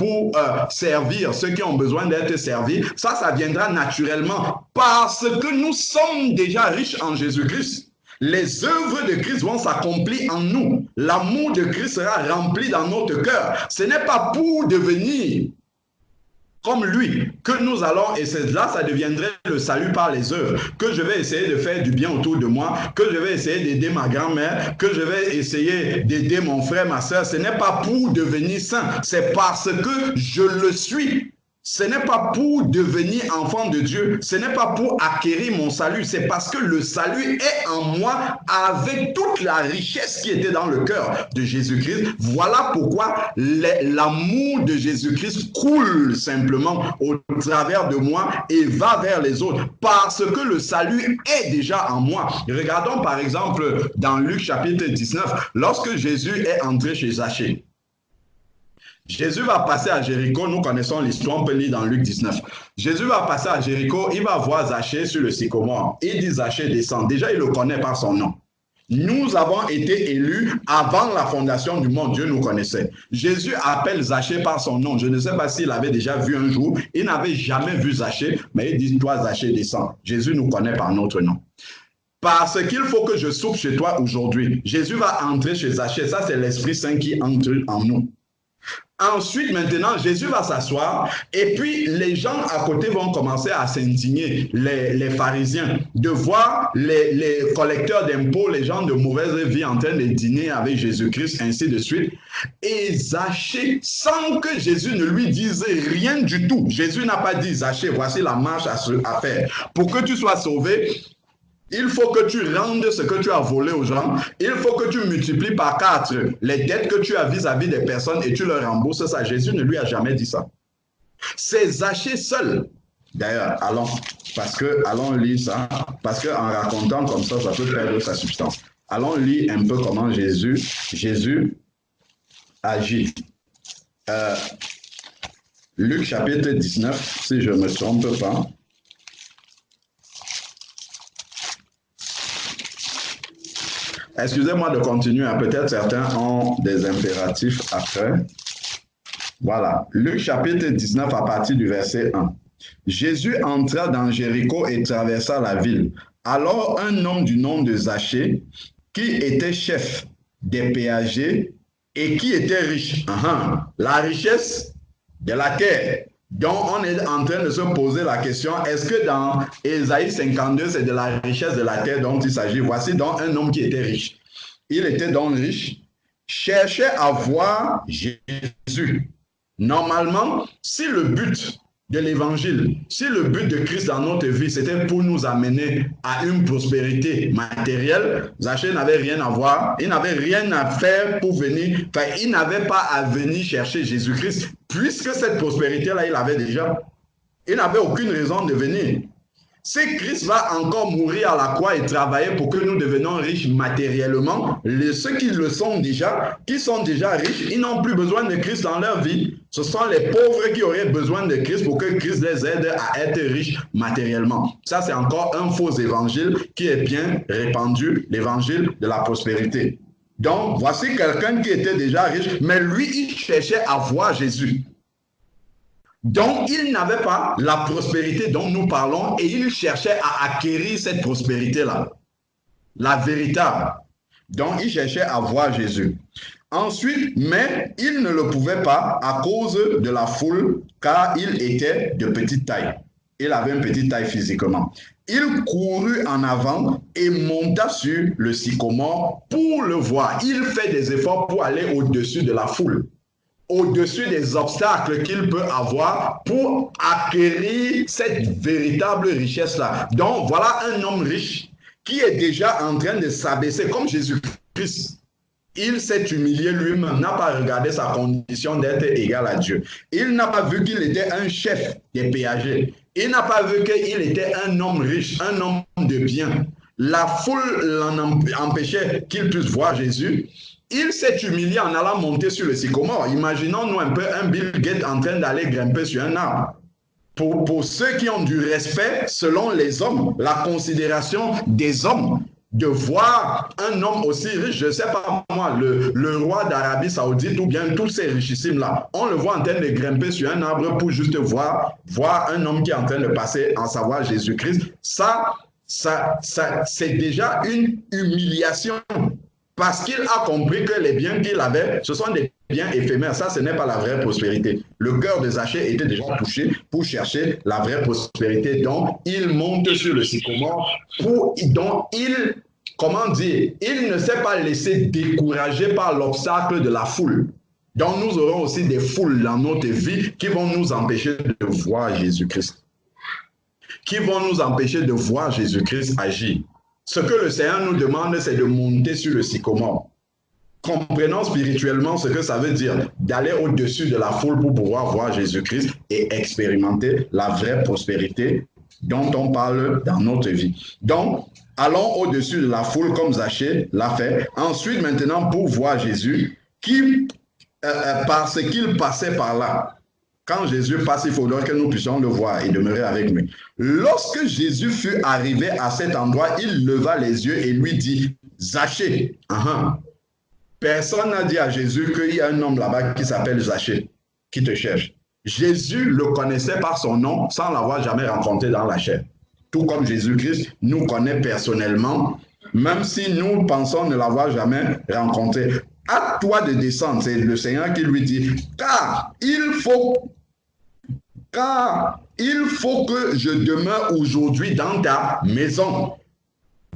servir ceux qui ont besoin d'être servis. Ça viendra naturellement parce que nous sommes déjà riches en Jésus-Christ. Les œuvres de Christ vont s'accomplir en nous. L'amour de Christ sera rempli dans notre cœur. Ce n'est pas pour devenir comme lui que nous allons, et c'est là ça deviendrait le salut par les œuvres, que je vais essayer de faire du bien autour de moi, que je vais essayer d'aider ma grand-mère, que je vais essayer d'aider mon frère, ma soeur. Ce n'est pas pour devenir saint, c'est parce que je le suis. Ce n'est pas pour devenir enfant de Dieu, ce n'est pas pour acquérir mon salut, c'est parce que le salut est en moi avec toute la richesse qui était dans le cœur de Jésus-Christ. Voilà pourquoi l'amour de Jésus-Christ coule simplement au travers de moi et va vers les autres, parce que le salut est déjà en moi. Regardons par exemple dans Luc chapitre 19, lorsque Jésus est entré chez Zachée. Jésus va passer à Jéricho, nous connaissons l'histoire, on peut lire dans Luc 19. Jésus va passer à Jéricho, il va voir Zachée sur le sycomore. Il dit Zachée descend. Déjà, il le connaît par son nom. Nous avons été élus avant la fondation du monde, Dieu nous connaissait. Jésus appelle Zachée par son nom. Je ne sais pas s'il avait déjà vu un jour, il n'avait jamais vu Zachée, mais il dit toi Zachée descends. Jésus nous connaît par notre nom. Parce qu'il faut que je soupe chez toi aujourd'hui. Jésus va entrer chez Zachée, ça c'est l'Esprit Saint qui entre en nous. Ensuite, maintenant, Jésus va s'asseoir et puis les gens à côté vont commencer à s'indigner, les pharisiens, de voir les collecteurs d'impôts, les gens de mauvaise vie en train de dîner avec Jésus-Christ, ainsi de suite. Et Zachée, sans que Jésus ne lui dise rien du tout, Jésus n'a pas dit, Zachée, voici la marche à faire. Pour que tu sois sauvé, il faut que tu rendes ce que tu as volé aux gens. Il faut que tu multiplies par 4 les dettes que tu as vis-à-vis des personnes et tu leur rembourses ça. Jésus ne lui a jamais dit ça. C'est Zachée seul. D'ailleurs, allons lire ça, parce qu'en racontant comme ça peut perdre sa substance. Allons lire un peu comment Jésus agit. Luc chapitre 19, si je ne me trompe pas. Excusez-moi de continuer, peut-être certains ont des impératifs après. Voilà, Luc chapitre 19 à partir du verset 1. Jésus entra dans Jéricho et traversa la ville. Alors un homme du nom de Zachée, qui était chef des péagers et qui était riche. La richesse de la terre. Donc, on est en train de se poser la question, est-ce que dans Ésaïe 52, c'est de la richesse de la terre dont il s'agit? Voici donc un homme qui était riche. Il était donc riche, cherchait à voir Jésus. Normalement, si le but de l'évangile, si le but de Christ dans notre vie, c'était pour nous amener à une prospérité matérielle, Zachée n'avait rien à voir, il n'avait rien à faire pour venir, il n'avait pas à venir chercher Jésus-Christ, puisque cette prospérité-là, il avait déjà. Il n'avait aucune raison de venir. Si Christ va encore mourir à la croix et travailler pour que nous devenions riches matériellement, ceux qui le sont déjà, qui sont déjà riches, ils n'ont plus besoin de Christ dans leur vie. Ce sont les pauvres qui auraient besoin de Christ pour que Christ les aide à être riches matériellement. Ça, c'est encore un faux évangile qui est bien répandu, l'évangile de la prospérité. Donc, voici quelqu'un qui était déjà riche, mais lui, il cherchait à voir Jésus. Donc, il n'avait pas la prospérité dont nous parlons et il cherchait à acquérir cette prospérité-là, la véritable. Donc, il cherchait à voir Jésus. Ensuite, mais il ne le pouvait pas à cause de la foule, car il était de petite taille. Il avait une petite taille physiquement. Il courut en avant et monta sur le sycomore pour le voir. Il fait des efforts pour aller au-dessus de la foule, au-dessus des obstacles qu'il peut avoir pour acquérir cette véritable richesse-là. Donc, voilà un homme riche qui est déjà en train de s'abaisser comme Jésus-Christ. Il s'est humilié lui-même, n'a pas regardé sa condition d'être égal à Dieu. Il n'a pas vu qu'il était un chef des péagers. Il n'a pas vu qu'il était un homme riche, un homme de bien. la foule l'en empêchait qu'il puisse voir Jésus, il s'est humilié en allant monter sur le sycomore. Imaginons-nous un peu un Bill Gates en train d'aller grimper sur un arbre. Pour ceux qui ont du respect selon les hommes, la considération des hommes, de voir un homme aussi riche, je ne sais pas moi, le roi d'Arabie Saoudite ou bien tous ces richissimes-là, on le voit en train de grimper sur un arbre pour juste voir un homme qui est en train de passer, en savoir Jésus-Christ. Ça c'est déjà une humiliation parce qu'il a compris que les biens qu'il avait, ce sont des biens éphémères. Ça, ce n'est pas la vraie prospérité. Le cœur de Zachée était déjà touché pour chercher la vraie prospérité. Donc, il monte sur le sycomore dont il, comment dire, il ne s'est pas laissé décourager par l'obstacle de la foule. Donc, nous aurons aussi des foules dans notre vie qui vont nous empêcher de voir Jésus-Christ. Qui vont nous empêcher de voir Jésus-Christ agir. Ce que le Seigneur nous demande, c'est de monter sur le sycomore. Comprenons spirituellement ce que ça veut dire, d'aller au-dessus de la foule pour pouvoir voir Jésus-Christ et expérimenter la vraie prospérité dont on parle dans notre vie. Donc, allons au-dessus de la foule comme Zachée l'a fait. Ensuite, maintenant, pour voir Jésus, parce qu'il passait par là. Quand Jésus passe, il faudra que nous puissions le voir et demeurer avec lui. Lorsque Jésus fut arrivé à cet endroit, il leva les yeux et lui dit, Zachée. Personne n'a dit à Jésus qu'il y a un homme là-bas qui s'appelle Zachée, qui te cherche. Jésus le connaissait par son nom sans l'avoir jamais rencontré dans la chair. Tout comme Jésus-Christ nous connaît personnellement, même si nous pensons ne l'avoir jamais rencontré. À toi de descendre, c'est le Seigneur qui lui dit, car il faut que je demeure aujourd'hui dans ta maison.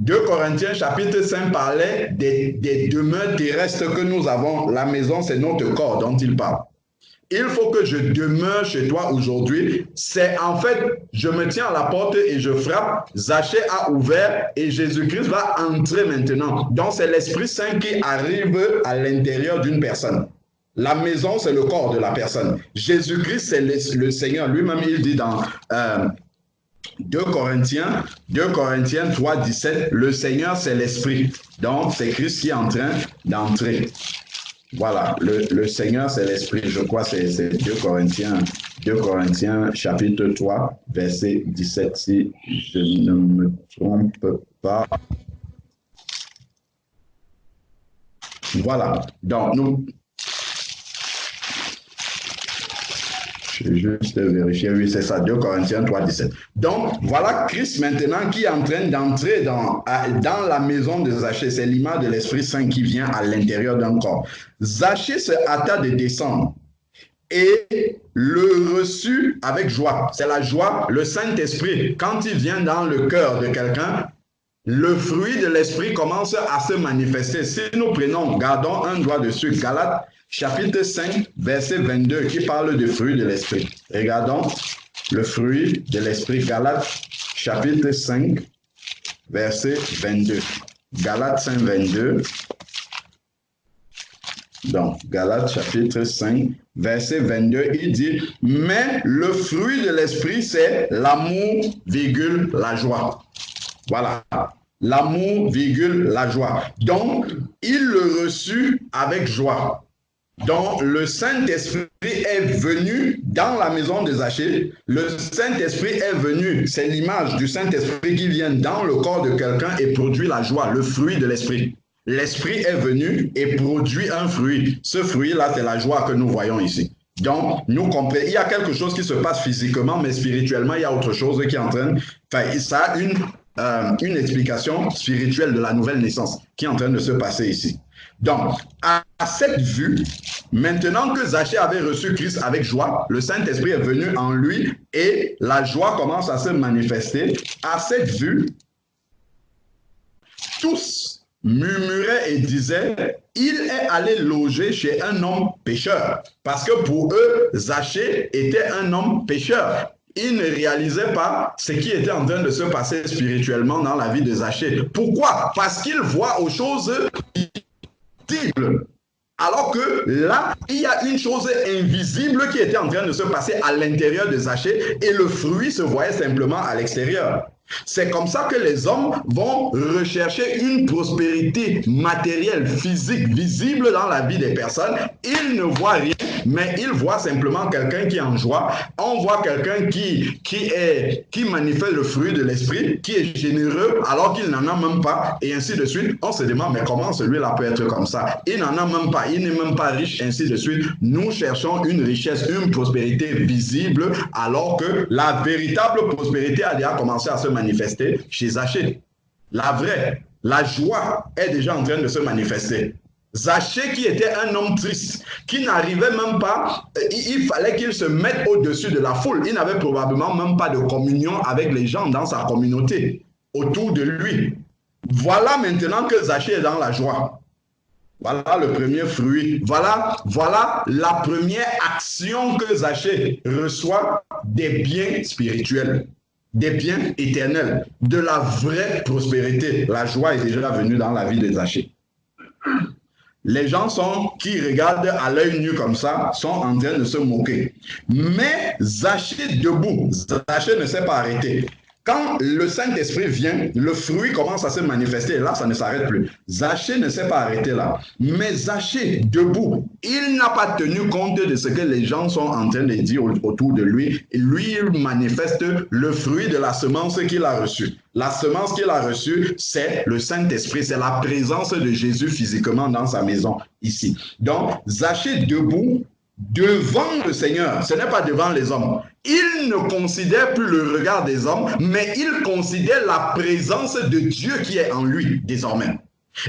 2 Corinthiens chapitre 5 parlait des demeures terrestres que nous avons. La maison, c'est notre corps dont il parle. Il faut que je demeure chez toi aujourd'hui. C'est en fait, je me tiens à la porte et je frappe. Zachée a ouvert et Jésus-Christ va entrer maintenant. Donc, c'est l'Esprit Saint qui arrive à l'intérieur d'une personne. La maison, c'est le corps de la personne. Jésus-Christ, c'est le Seigneur. Lui-même, il dit dans 2 Corinthiens 3, 17, le Seigneur, c'est l'Esprit. Donc, c'est Christ qui est en train d'entrer. Voilà, le Seigneur, c'est l'Esprit. Je crois que c'est 2 Corinthiens, chapitre 3, verset 17, si je ne me trompe pas. Voilà, donc nous... Je vais juste vérifier, oui, c'est ça, 2 Corinthiens 3, 17. Donc, voilà Christ maintenant qui est en train d'entrer dans la maison de Zachée. C'est l'image de l'Esprit Saint qui vient à l'intérieur d'un corps. Zachée se hâta de descendre et le reçut avec joie. C'est la joie, le Saint-Esprit. Quand il vient dans le cœur de quelqu'un, le fruit de l'Esprit commence à se manifester. Si nous prenons, gardons un doigt dessus, Galates, chapitre 5, verset 22, qui parle du fruit de l'Esprit. Regardons le fruit de l'Esprit. Galates, chapitre 5, verset 22. Galates 5, 22. Donc, Galates, chapitre 5, verset 22, il dit, « Mais le fruit de l'Esprit, c'est l'amour, virgule, la joie. » Voilà. L'amour, virgule, la joie. Donc, il le reçut avec joie. Donc, le Saint-Esprit est venu dans la maison de Zachée. Le Saint-Esprit est venu, c'est l'image du Saint-Esprit qui vient dans le corps de quelqu'un et produit la joie, le fruit de l'Esprit. L'Esprit est venu et produit un fruit. Ce fruit-là, c'est la joie que nous voyons ici. Donc, nous comprenons, il y a quelque chose qui se passe physiquement, mais spirituellement, il y a autre chose qui est en train... Enfin, ça a une explication spirituelle de la nouvelle naissance qui est en train de se passer ici. Donc, à cette vue, maintenant que Zachée avait reçu Christ avec joie, le Saint-Esprit est venu en lui et la joie commence à se manifester. À cette vue, tous murmuraient et disaient, il est allé loger chez un homme pécheur. Parce que pour eux, Zachée était un homme pécheur. Ils ne réalisaient pas ce qui était en train de se passer spirituellement dans la vie de Zachée. Pourquoi? Parce qu'ils voient aux choses visibles. Alors que là, il y a une chose invisible qui était en train de se passer à l'intérieur de Zachée et le fruit se voyait simplement à l'extérieur. C'est comme ça que les hommes vont rechercher une prospérité matérielle, physique, visible dans la vie des personnes. Ils ne voient rien, mais ils voient simplement quelqu'un qui est en joie. On voit quelqu'un qui manifeste le fruit de l'esprit, qui est généreux alors qu'il n'en a même pas, et ainsi de suite. On se demande, mais comment celui-là peut être comme ça? Il n'en a même pas, il n'est même pas riche, ainsi de suite. Nous cherchons une richesse, une prospérité visible, alors que la véritable prospérité a déjà commencé à se manifester chez Zachée. La vraie, la joie est déjà en train de se manifester. Zachée, qui était un homme triste, qui n'arrivait même pas, il fallait qu'il se mette au-dessus de la foule. Il n'avait probablement même pas de communion avec les gens dans sa communauté, autour de lui. Voilà maintenant que Zachée est dans la joie. Voilà le premier fruit. Voilà la première action que Zachée reçoit des biens spirituels, des biens éternels, de la vraie prospérité. La joie est déjà venue dans la vie de Zachée. Les gens qui regardent à l'œil nu comme ça sont en train de se moquer. Mais Zachée debout, Zachée ne s'est pas arrêté. Quand le Saint-Esprit vient, le fruit commence à se manifester. Et là, ça ne s'arrête plus. Zachée ne s'est pas arrêté là. Mais Zachée, debout, il n'a pas tenu compte de ce que les gens sont en train de dire autour de lui. Et lui, il manifeste le fruit de la semence qu'il a reçue. La semence qu'il a reçue, c'est le Saint-Esprit. C'est la présence de Jésus physiquement dans sa maison, ici. Donc, Zachée debout, devant le Seigneur, ce n'est pas devant les hommes. Il ne considère plus le regard des hommes, mais il considère la présence de Dieu qui est en lui désormais.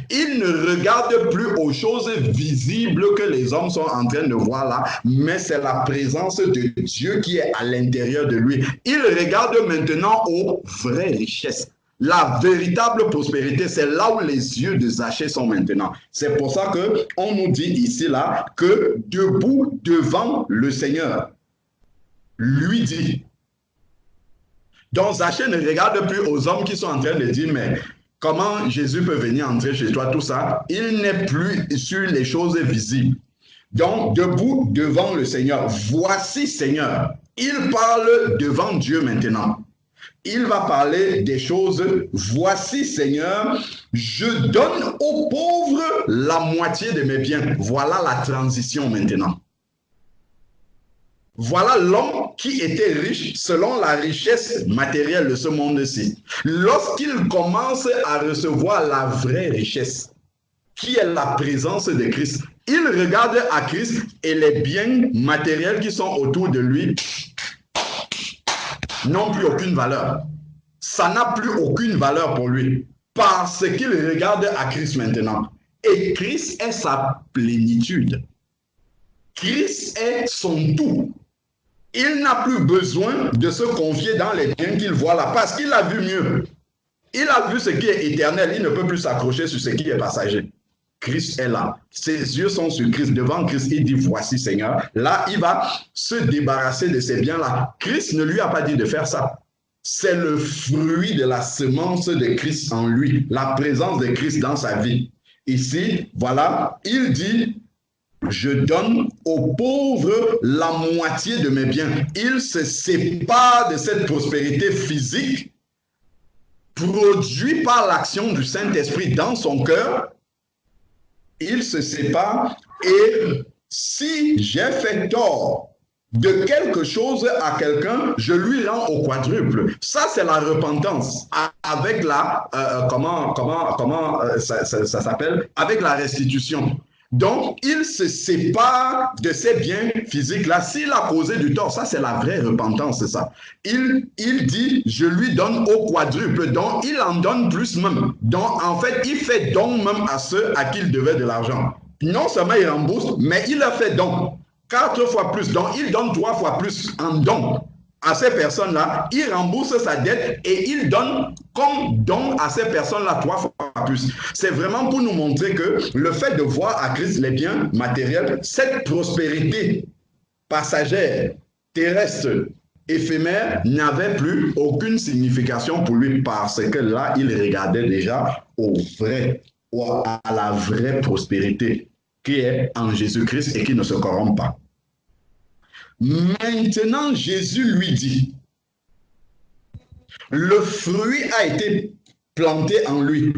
Il ne regarde plus aux choses visibles que les hommes sont en train de voir là, mais c'est la présence de Dieu qui est à l'intérieur de lui. Il regarde maintenant aux vraies richesses. La véritable prospérité, c'est là où les yeux de Zachée sont maintenant. C'est pour ça qu'on nous dit ici, là, que debout devant le Seigneur, lui dit. Donc Zachée ne regarde plus aux hommes qui sont en train de dire, mais comment Jésus peut venir entrer chez toi, tout ça. Il n'est plus sur les choses visibles. Donc, debout devant le Seigneur, voici Seigneur. Il parle devant Dieu maintenant. Il va parler des choses. Voici, Seigneur, je donne aux pauvres la moitié de mes biens. Voilà la transition maintenant. Voilà l'homme qui était riche selon la richesse matérielle de ce monde-ci. Lorsqu'il commence à recevoir la vraie richesse, qui est la présence de Christ, il regarde à Christ et les biens matériels qui sont autour de lui n'ont plus aucune valeur. Ça n'a plus aucune valeur pour lui parce qu'il regarde à Christ maintenant. Et Christ est sa plénitude. Christ est son tout. Il n'a plus besoin de se confier dans les biens qu'il voit là parce qu'il a vu mieux. Il a vu ce qui est éternel. Il ne peut plus s'accrocher sur ce qui est passager. Christ est là. Ses yeux sont sur Christ. Devant Christ, il dit, voici Seigneur. Là, il va se débarrasser de ces biens-là. Christ ne lui a pas dit de faire ça. C'est le fruit de la semence de Christ en lui. La présence de Christ dans sa vie. Ici, voilà, il dit, je donne aux pauvres la moitié de mes biens. Il se sépare de cette prospérité physique produite par l'action du Saint-Esprit dans son cœur. Il se sépare et si j'ai fait tort de quelque chose à quelqu'un, je lui rends au quadruple. Ça, c'est la repentance avec la, ça s'appelle, avec la restitution. Donc, il se sépare de ces biens physiques-là. S'il a causé du tort, ça, c'est la vraie repentance, c'est ça. Il dit, je lui donne au quadruple. Donc, il en donne plus même. Donc, en fait, il fait don même à ceux à qui il devait de l'argent. Non seulement il rembourse, mais il a fait don 4 fois plus. Donc, il donne 3 fois plus en don à ces personnes-là. Il rembourse sa dette et il donne comme don à ces personnes-là 3 fois plus. C'est vraiment pour nous montrer que le fait de voir à Christ les biens matériels, cette prospérité passagère, terrestre, éphémère, n'avait plus aucune signification pour lui parce que là, il regardait déjà au vrai, à la vraie prospérité qui est en Jésus-Christ et qui ne se corrompt pas. Maintenant, Jésus lui dit, Le fruit a été planté en lui.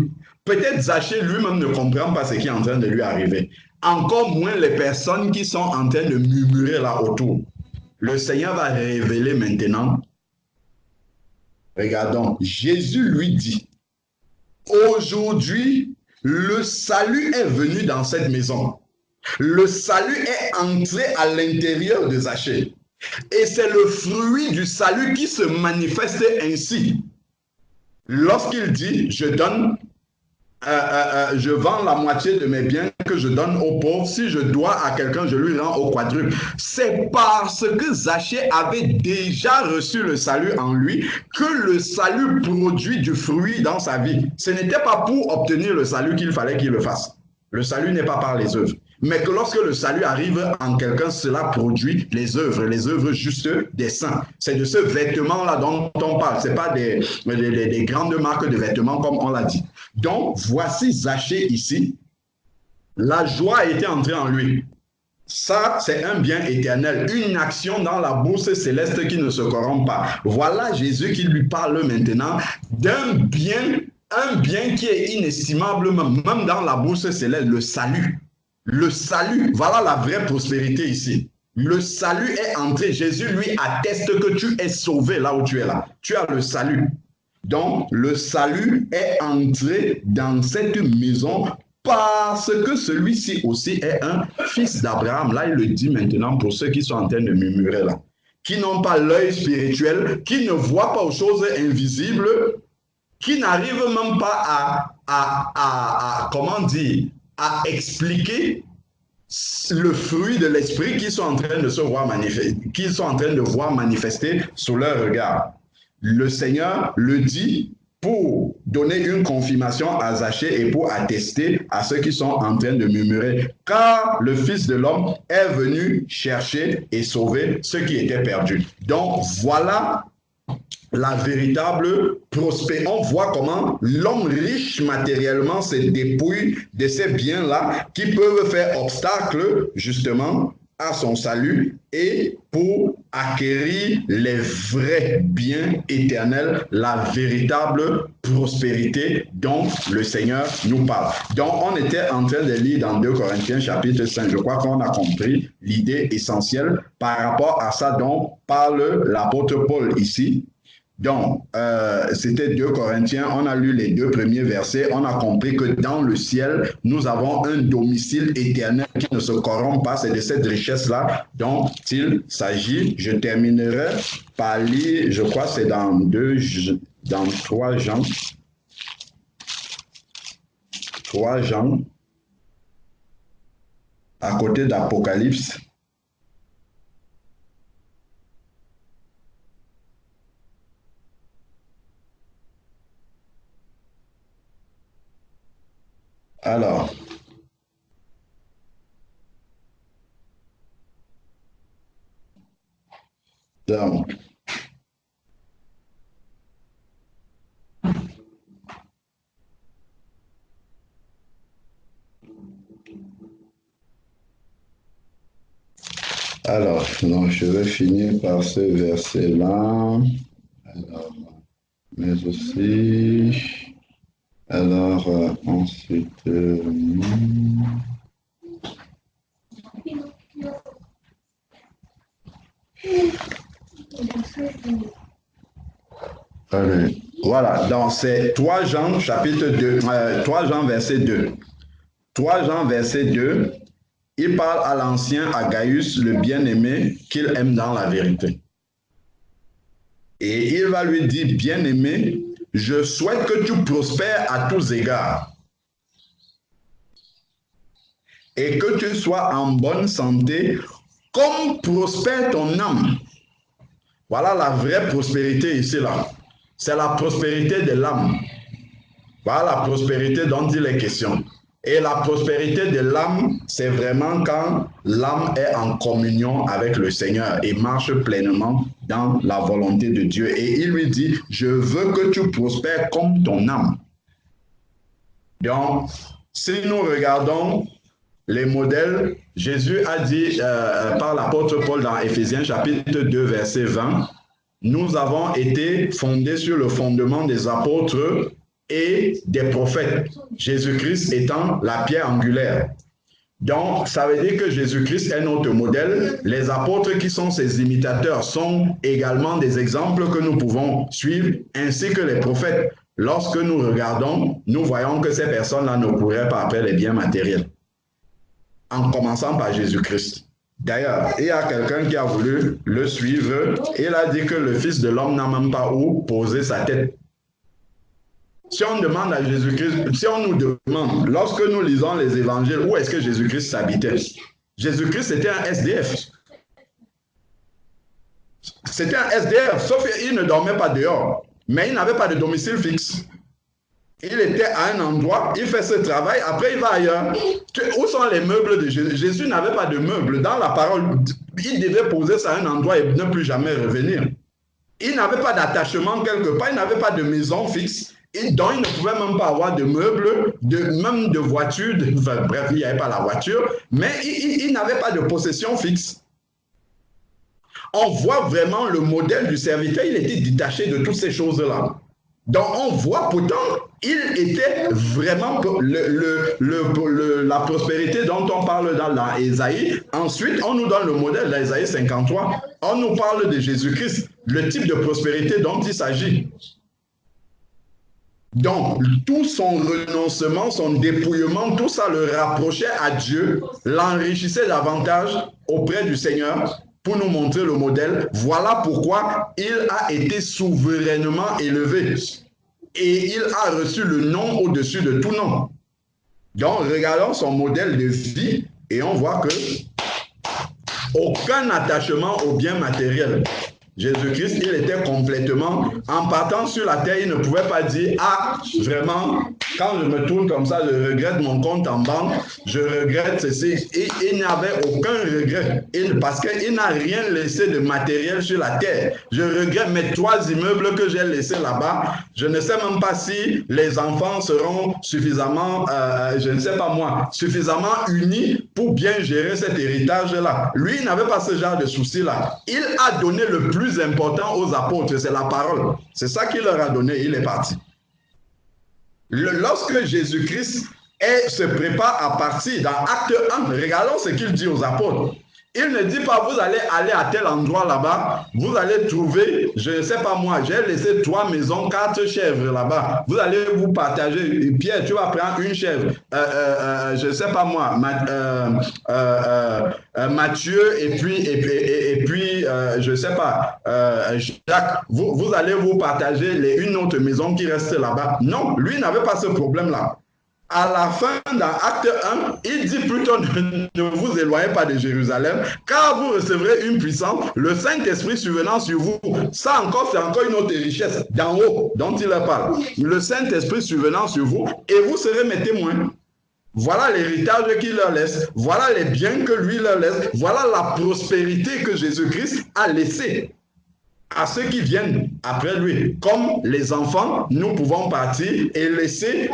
Peut-être Zachée lui-même ne comprend pas ce qui est en train de lui arriver. Encore moins les personnes qui sont en train de murmurer là autour. Le Seigneur va révéler maintenant. Regardons, Jésus lui dit, aujourd'hui, le salut est venu dans cette maison. Le salut est entré à l'intérieur de Zachée. Et c'est le fruit du salut qui se manifeste ainsi. Lorsqu'il dit, je vends la moitié de mes biens que je donne aux pauvres. Si je dois à quelqu'un, je lui rends au quadruple. C'est parce que Zachée avait déjà reçu le salut en lui que le salut produit du fruit dans sa vie. Ce n'était pas pour obtenir le salut qu'il fallait qu'il le fasse. Le salut n'est pas par les œuvres. Mais que lorsque le salut arrive en quelqu'un, cela produit les œuvres justes des saints. C'est de ce vêtement-là dont on parle. Ce n'est pas des grandes marques de vêtements comme on l'a dit. Donc, voici Zachée ici. La joie a été entrée en lui. Ça, c'est un bien éternel, une action dans la bourse céleste qui ne se corrompt pas. Voilà Jésus qui lui parle maintenant d'un bien, un bien qui est inestimable, même dans la bourse céleste, le salut. Le salut, voilà la vraie prospérité ici. Le salut est entré. Jésus lui atteste que tu es sauvé là où tu es là. Tu as le salut. Donc, le salut est entré dans cette maison parce que celui-ci aussi est un fils d'Abraham. Là, il le dit maintenant pour ceux qui sont en train de murmurer là. Qui n'ont pas l'œil spirituel, qui ne voient pas aux choses invisibles, qui n'arrivent même pas comment dire, à expliquer le fruit de l'esprit qu'ils sont en train de se voir manifester, qu'ils sont en train de voir manifester sous leur regard. Le Seigneur le dit pour donner une confirmation à Zachée et pour attester à ceux qui sont en train de murmurer, car le Fils de l'homme est venu chercher et sauver ceux qui étaient perdus. Donc voilà la véritable prospérité. On voit comment l'homme riche matériellement se dépouille de ces biens-là qui peuvent faire obstacle justement à son salut et pour acquérir les vrais biens éternels, la véritable prospérité dont le Seigneur nous parle. Donc, on était en train de lire dans 2 Corinthiens chapitre 5. Je crois qu'on a compris l'idée essentielle par rapport à ça dont parle l'apôtre Paul ici. Donc, c'était 2 Corinthiens, on a lu les 2 premiers versets, on a compris que dans le ciel, nous avons un domicile éternel qui ne se corrompt pas, c'est de cette richesse-là dont il s'agit. Je terminerai par lire, je crois que c'est dans 3 Jean, à côté d'Apocalypse. Alors, donc, non, je vais finir par ce verset-là. Alors, mais aussi... Alors, ensuite, allez, voilà, donc c'est 3 Jean chapitre 2, 3 Jean verset 2. 3 Jean verset 2, il parle à l'ancien, à Gaius, le bien-aimé, qu'il aime dans la vérité. Et il va lui dire, bien-aimé, je souhaite que tu prospères à tous égards et que tu sois en bonne santé comme prospère ton âme. Voilà la vraie prospérité ici là. C'est la prospérité de l'âme. Voilà la prospérité dont il est question. Et la prospérité de l'âme, c'est vraiment quand l'âme est en communion avec le Seigneur et marche pleinement dans la volonté de Dieu. Et il lui dit, je veux que tu prospères comme ton âme. Donc, si nous regardons les modèles, Jésus a dit par l'apôtre Paul dans Éphésiens chapitre 2, verset 20, nous avons été fondés sur le fondement des apôtres et des prophètes, Jésus-Christ étant la pierre angulaire. Donc, ça veut dire que Jésus-Christ est notre modèle. Les apôtres qui sont ses imitateurs sont également des exemples que nous pouvons suivre, ainsi que les prophètes. Lorsque nous regardons, nous voyons que ces personnes-là ne couraient pas après les biens matériels. En commençant par Jésus-Christ. D'ailleurs, il y a quelqu'un qui a voulu le suivre. Il a dit que le Fils de l'homme n'a même pas où poser sa tête. Si on demande à Jésus-Christ, si on nous demande, lorsque nous lisons les évangiles, où est-ce que Jésus-Christ s'habitait? Jésus-Christ était un SDF. C'était un SDF, sauf qu'il ne dormait pas dehors, mais il n'avait pas de domicile fixe. Il était à un endroit, il fait ce travail, après il va ailleurs. Où sont les meubles de Jésus? Jésus n'avait pas de meubles. Dans la parole, il devait poser ça à un endroit et ne plus jamais revenir. Il n'avait pas d'attachement quelque part, il n'avait pas de maison fixe. Donc, il ne pouvait même pas avoir de meubles, même de voiture, enfin, bref, il n'y avait pas la voiture, mais il n'avait pas de possession fixe. On voit vraiment le modèle du serviteur, il était détaché de toutes ces choses-là. Donc, on voit pourtant, il était vraiment la prospérité dont on parle dans Ésaïe. Ensuite, on nous donne le modèle d'Ésaïe 53. On nous parle de Jésus-Christ, le type de prospérité dont il s'agit. Donc, tout son renoncement, son dépouillement, tout ça le rapprochait à Dieu, l'enrichissait davantage auprès du Seigneur pour nous montrer le modèle. Voilà pourquoi il a été souverainement élevé et il a reçu le nom au-dessus de tout nom. Donc, regardons son modèle de vie et on voit que aucun attachement aux biens matériels. Jésus-Christ, il était complètement, en partant sur la terre, il ne pouvait pas dire, ah, vraiment, quand je me tourne comme ça, je regrette mon compte en banque, je regrette ceci. Et il n'avait aucun regret, parce qu'il n'a rien laissé de matériel sur la terre. Je regrette mes 3 immeubles que j'ai laissés là-bas. Je ne sais même pas si les enfants seront suffisamment, je ne sais pas moi, suffisamment unis pour bien gérer cet héritage-là. Lui, il n'avait pas ce genre de soucis-là. Il a donné le plus important aux apôtres, c'est la parole. C'est ça qu'il leur a donné, il est parti. Lorsque Jésus-Christ se prépare à partir dans Acte 1, regardons ce qu'il dit aux apôtres. Il ne dit pas, vous allez aller à tel endroit là-bas, vous allez trouver, je ne sais pas moi, j'ai laissé 3 maisons, 4 chèvres là-bas. Vous allez vous partager. Pierre, tu vas prendre une chèvre. Je ne sais pas moi, Matthieu et puis je ne sais pas, Jacques, vous allez vous partager une autre maison qui reste là-bas. Non, lui n'avait pas ce problème-là. À la fin, dans Acte 1, il dit plutôt ne vous éloignez pas de Jérusalem, car vous recevrez une puissance, le Saint-Esprit survenant sur vous. Ça encore, c'est encore une autre richesse d'en haut dont il parle. Le Saint-Esprit survenant sur vous, et vous serez mes témoins. Voilà l'héritage qu'il leur laisse, voilà les biens que lui leur laisse, voilà la prospérité que Jésus-Christ a laissée à ceux qui viennent après lui. Comme les enfants, nous pouvons partir et laisser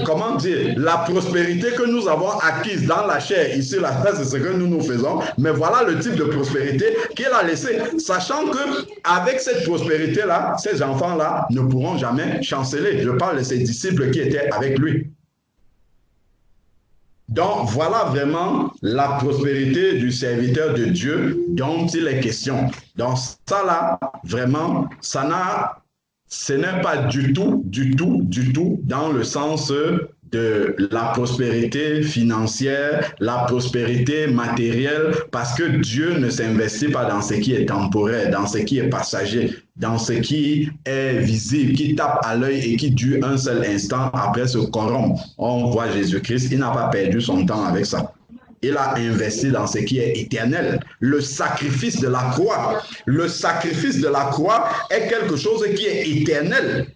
comment dire, la prospérité que nous avons acquise dans la chair. Ici, la terre, c'est ce que nous faisons. Mais voilà le type de prospérité qu'il a laissé. Sachant que avec cette prospérité-là, ces enfants-là ne pourront jamais chanceler. Je parle de ses disciples qui étaient avec lui. Donc, voilà vraiment la prospérité du serviteur de Dieu dont il est question. Donc, ça là, vraiment, ce n'est pas du tout dans le sens de la prospérité financière, la prospérité matérielle, parce que Dieu ne s'investit pas dans ce qui est temporaire, dans ce qui est passager, dans ce qui est visible, qui tape à l'œil et qui dure un seul instant, après se corrompt. On voit Jésus-Christ, il n'a pas perdu son temps avec ça. Il a investi dans ce qui est éternel. Le sacrifice de la croix. Le sacrifice de la croix est quelque chose qui est éternel.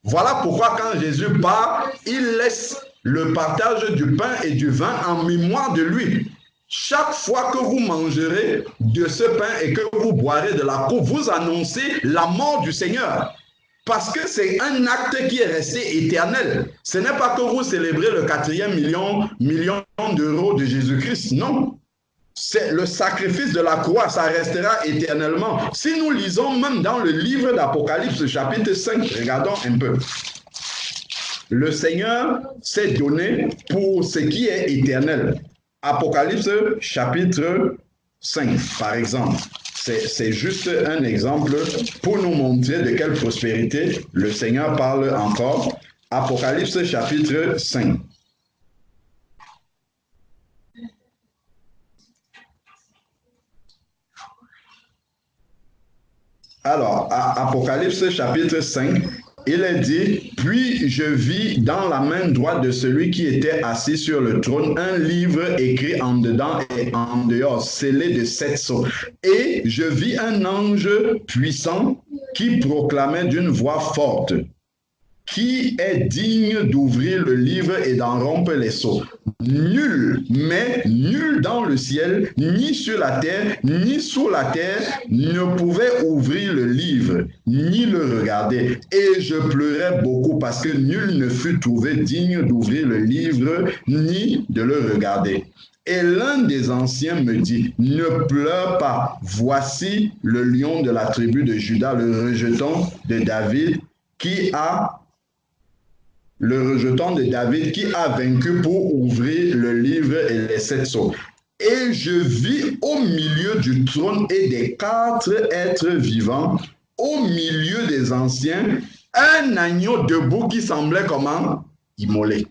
Voilà pourquoi quand Jésus part, il laisse le partage du pain et du vin en mémoire de lui. Chaque fois que vous mangerez de ce pain et que vous boirez de la coupe, vous annoncez la mort du Seigneur. Parce que c'est un acte qui est resté éternel. Ce n'est pas que vous célébrez le 4e million d'euros de Jésus-Christ, non. c'est le sacrifice de la croix, ça restera éternellement. Si nous lisons même dans le livre d'Apocalypse, chapitre 5, regardons un peu. Le Seigneur s'est donné pour ce qui est éternel. Apocalypse, chapitre 5, par exemple. C'est juste un exemple pour nous montrer de quelle prospérité le Seigneur parle encore. Apocalypse, chapitre 5. Alors, à Apocalypse chapitre 5, il est dit, « Puis je vis dans la main droite de celui qui était assis sur le trône un livre écrit en dedans et en dehors, scellé de 7 sceaux. Et je vis un ange puissant qui proclamait d'une voix forte, qui est digne d'ouvrir le livre et d'en rompre les sceaux. Nul, mais nul dans le ciel, ni sur la terre, ni sous la terre, ne pouvait ouvrir le livre, ni le regarder. Et je pleurais beaucoup parce que nul ne fut trouvé digne d'ouvrir le livre, ni de le regarder. Et l'un des anciens me dit, ne pleure pas, voici le lion de la tribu de Juda, le rejeton de David, le rejeton de David qui a vaincu pour ouvrir le livre et les 7 sceaux. Et je vis au milieu du trône et des 4 êtres vivants, au milieu des anciens, un agneau debout qui semblait comment? Immolé.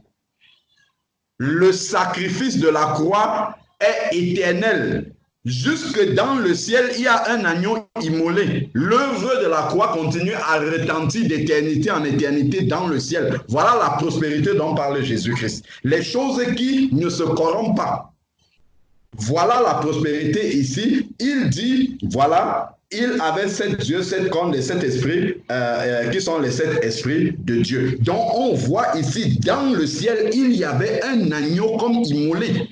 Le sacrifice de la croix est éternel. Jusque dans le ciel, il y a un agneau immolé. L'œuvre de la croix continue à retentir d'éternité en éternité dans le ciel. Voilà la prospérité dont parle Jésus-Christ. Les choses qui ne se corrompent pas. Voilà la prospérité ici. Il dit, voilà, il avait 7 yeux, 7 cornes et 7 esprits, qui sont les 7 esprits de Dieu. Donc on voit ici, dans le ciel, il y avait un agneau comme immolé,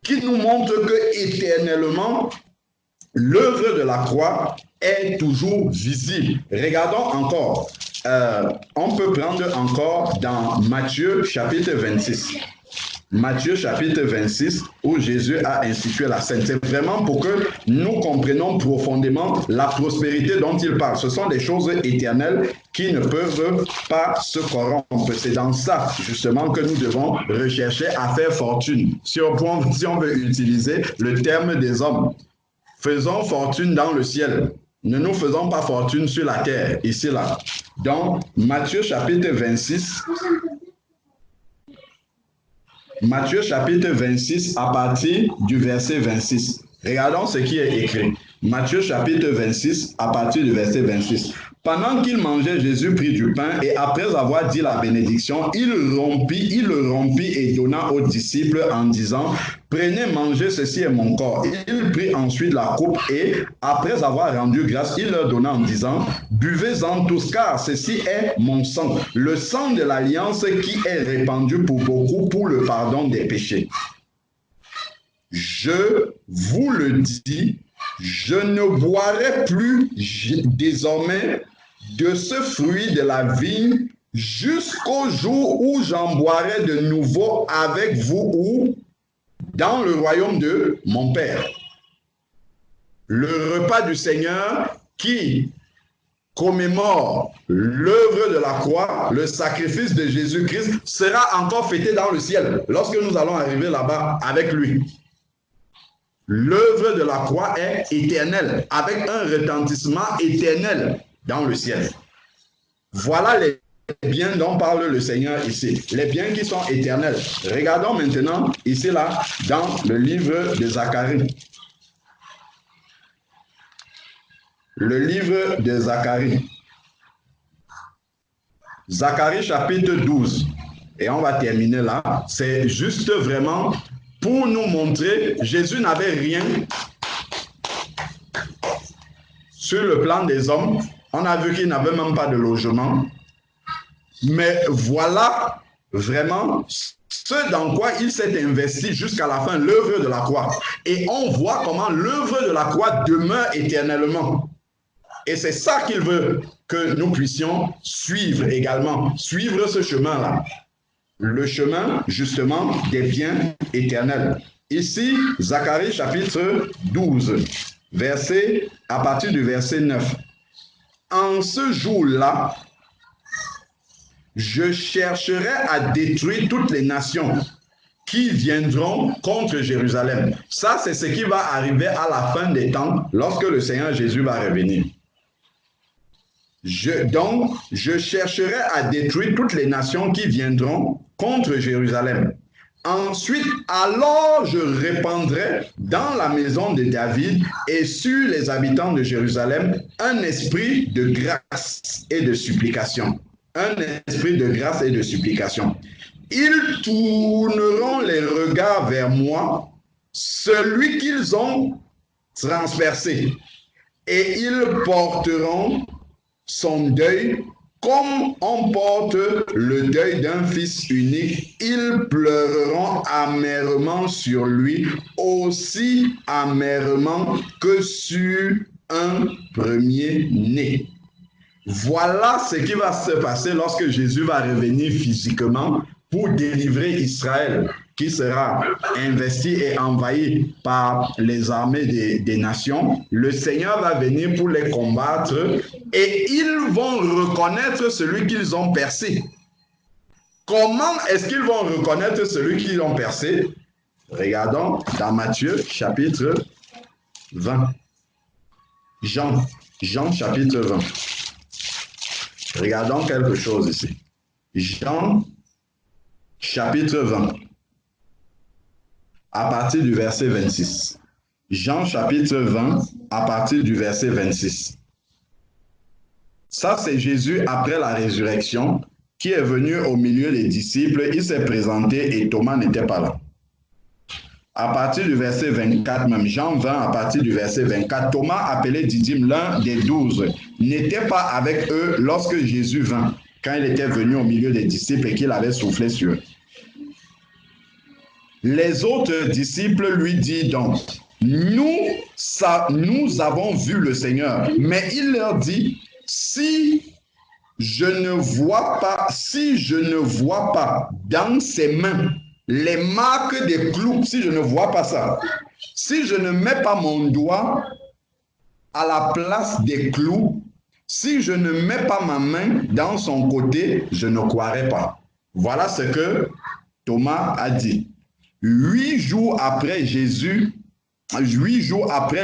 qui nous montre que éternellement, l'œuvre de la croix est toujours visible. Regardons encore. On peut prendre encore dans Matthieu chapitre 26. Matthieu chapitre 26, où Jésus a institué la Sainte. C'est vraiment pour que nous comprenions profondément la prospérité dont il parle. Ce sont des choses éternelles qui ne peuvent pas se corrompre. C'est dans ça, justement, que nous devons rechercher à faire fortune. Si on veut utiliser le terme des hommes, faisons fortune dans le ciel. Ne nous faisons pas fortune sur la terre, ici, là. Donc, Matthieu chapitre 26... Matthieu chapitre 26 à partir du verset 26. Regardons ce qui est écrit. Matthieu chapitre 26 à partir du verset 26. Pendant qu'il mangeait, Jésus prit du pain et après avoir dit la bénédiction, il le rompit et donna aux disciples en disant, prenez, mangez, ceci est mon corps. Il prit ensuite la coupe et après avoir rendu grâce, il leur donna en disant, buvez-en tous car ceci est mon sang, le sang de l'alliance qui est répandu pour beaucoup pour le pardon des péchés. Je vous le dis, je ne boirai plus désormais de ce fruit de la vigne jusqu'au jour où j'en boirai de nouveau avec vous ou dans le royaume de mon Père. Le repas du Seigneur qui commémore l'œuvre de la croix, le sacrifice de Jésus-Christ, sera encore fêté dans le ciel lorsque nous allons arriver là-bas avec lui. L'œuvre de la croix est éternelle, avec un retentissement éternel dans le ciel. Voilà les biens dont parle le Seigneur ici, les biens qui sont éternels. Regardons maintenant ici là dans le livre de Zacharie. Le livre de Zacharie. Zacharie chapitre 12. Et on va terminer là. C'est juste vraiment pour nous montrer, Jésus n'avait rien sur le plan des hommes. On a vu qu'il n'avait même pas de logement. Mais voilà vraiment ce dans quoi il s'est investi jusqu'à la fin, l'œuvre de la croix. Et on voit comment l'œuvre de la croix demeure éternellement. Et c'est ça qu'il veut que nous puissions suivre également, suivre ce chemin-là. Le chemin, justement, des biens éternels. ici, Zacharie chapitre 12, à partir du verset 9. En ce jour-là, je chercherai à détruire toutes les nations qui viendront contre Jérusalem. Ça, c'est ce qui va arriver à la fin des temps lorsque le Seigneur Jésus va revenir. Donc, je chercherai à détruire toutes les nations qui viendront contre Jérusalem. Ensuite, alors je répandrai dans la maison de David et sur les habitants de Jérusalem un esprit de grâce et de supplication. Un esprit de grâce et de supplication. Ils tourneront les regards vers moi, celui qu'ils ont transpercé, et ils porteront son deuil comme on porte le deuil d'un fils unique. Ils pleureront amèrement sur lui, aussi amèrement que sur un premier-né. Voilà ce qui va se passer lorsque Jésus va revenir physiquement pour délivrer Israël, qui sera investi et envahi par les armées des nations. Le Seigneur va venir pour les combattre et ils vont reconnaître celui qu'ils ont percé. Comment est-ce qu'ils vont reconnaître celui qu'ils ont percé? Regardons dans Matthieu chapitre 20. Jean chapitre 20. Regardons quelque chose ici. Jean chapitre 20, à partir du verset 26. Jean chapitre 20, à partir du verset 26. Ça, c'est Jésus après la résurrection qui est venu au milieu des disciples. Il s'est présenté et Thomas n'était pas là. À partir du verset 24, même Jean 20, à partir du verset 24, Thomas, appelé Didyme, l'un des 12, n'était pas avec eux lorsque Jésus vint, quand il était venu au milieu des disciples et qu'il avait soufflé sur eux. Les autres disciples lui disent donc, nous avons vu le Seigneur. Mais il leur dit, si je ne vois pas dans ses mains les marques des clous, si je ne vois pas ça, si je ne mets pas mon doigt à la place des clous, si je ne mets pas ma main dans son côté, je ne croirai pas. Voilà ce que Thomas a dit. 8 jours après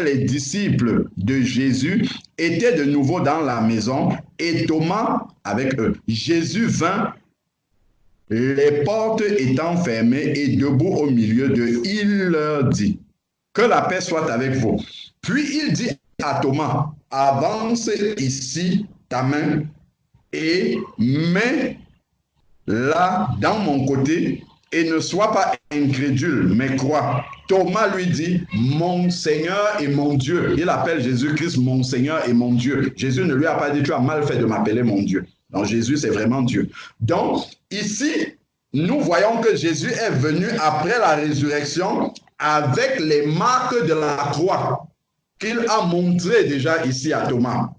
les disciples de Jésus étaient de nouveau dans la maison et Thomas avec eux. Jésus vint, les portes étant fermées et debout au milieu d'eux, il leur dit, que la paix soit avec vous. Puis il dit à Thomas, avance ici ta main et mets-la dans mon côté et ne sois pas incrédule, mais crois. Thomas lui dit, mon Seigneur et mon Dieu. Il appelle Jésus-Christ mon Seigneur et mon Dieu. Jésus ne lui a pas dit, tu as mal fait de m'appeler mon Dieu. Donc Jésus, c'est vraiment Dieu. Donc, ici, nous voyons que Jésus est venu après la résurrection avec les marques de la croix qu'il a montrées déjà ici à Thomas.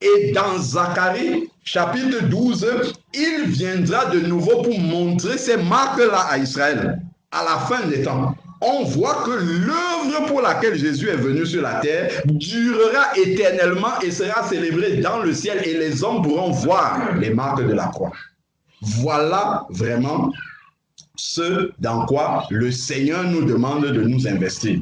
Et dans Zacharie, chapitre 12, il viendra de nouveau pour montrer ces marques-là à Israël, à la fin des temps. On voit que l'œuvre pour laquelle Jésus est venu sur la terre durera éternellement et sera célébrée dans le ciel et les hommes pourront voir les marques de la croix. Voilà vraiment ce dans quoi le Seigneur nous demande de nous investir.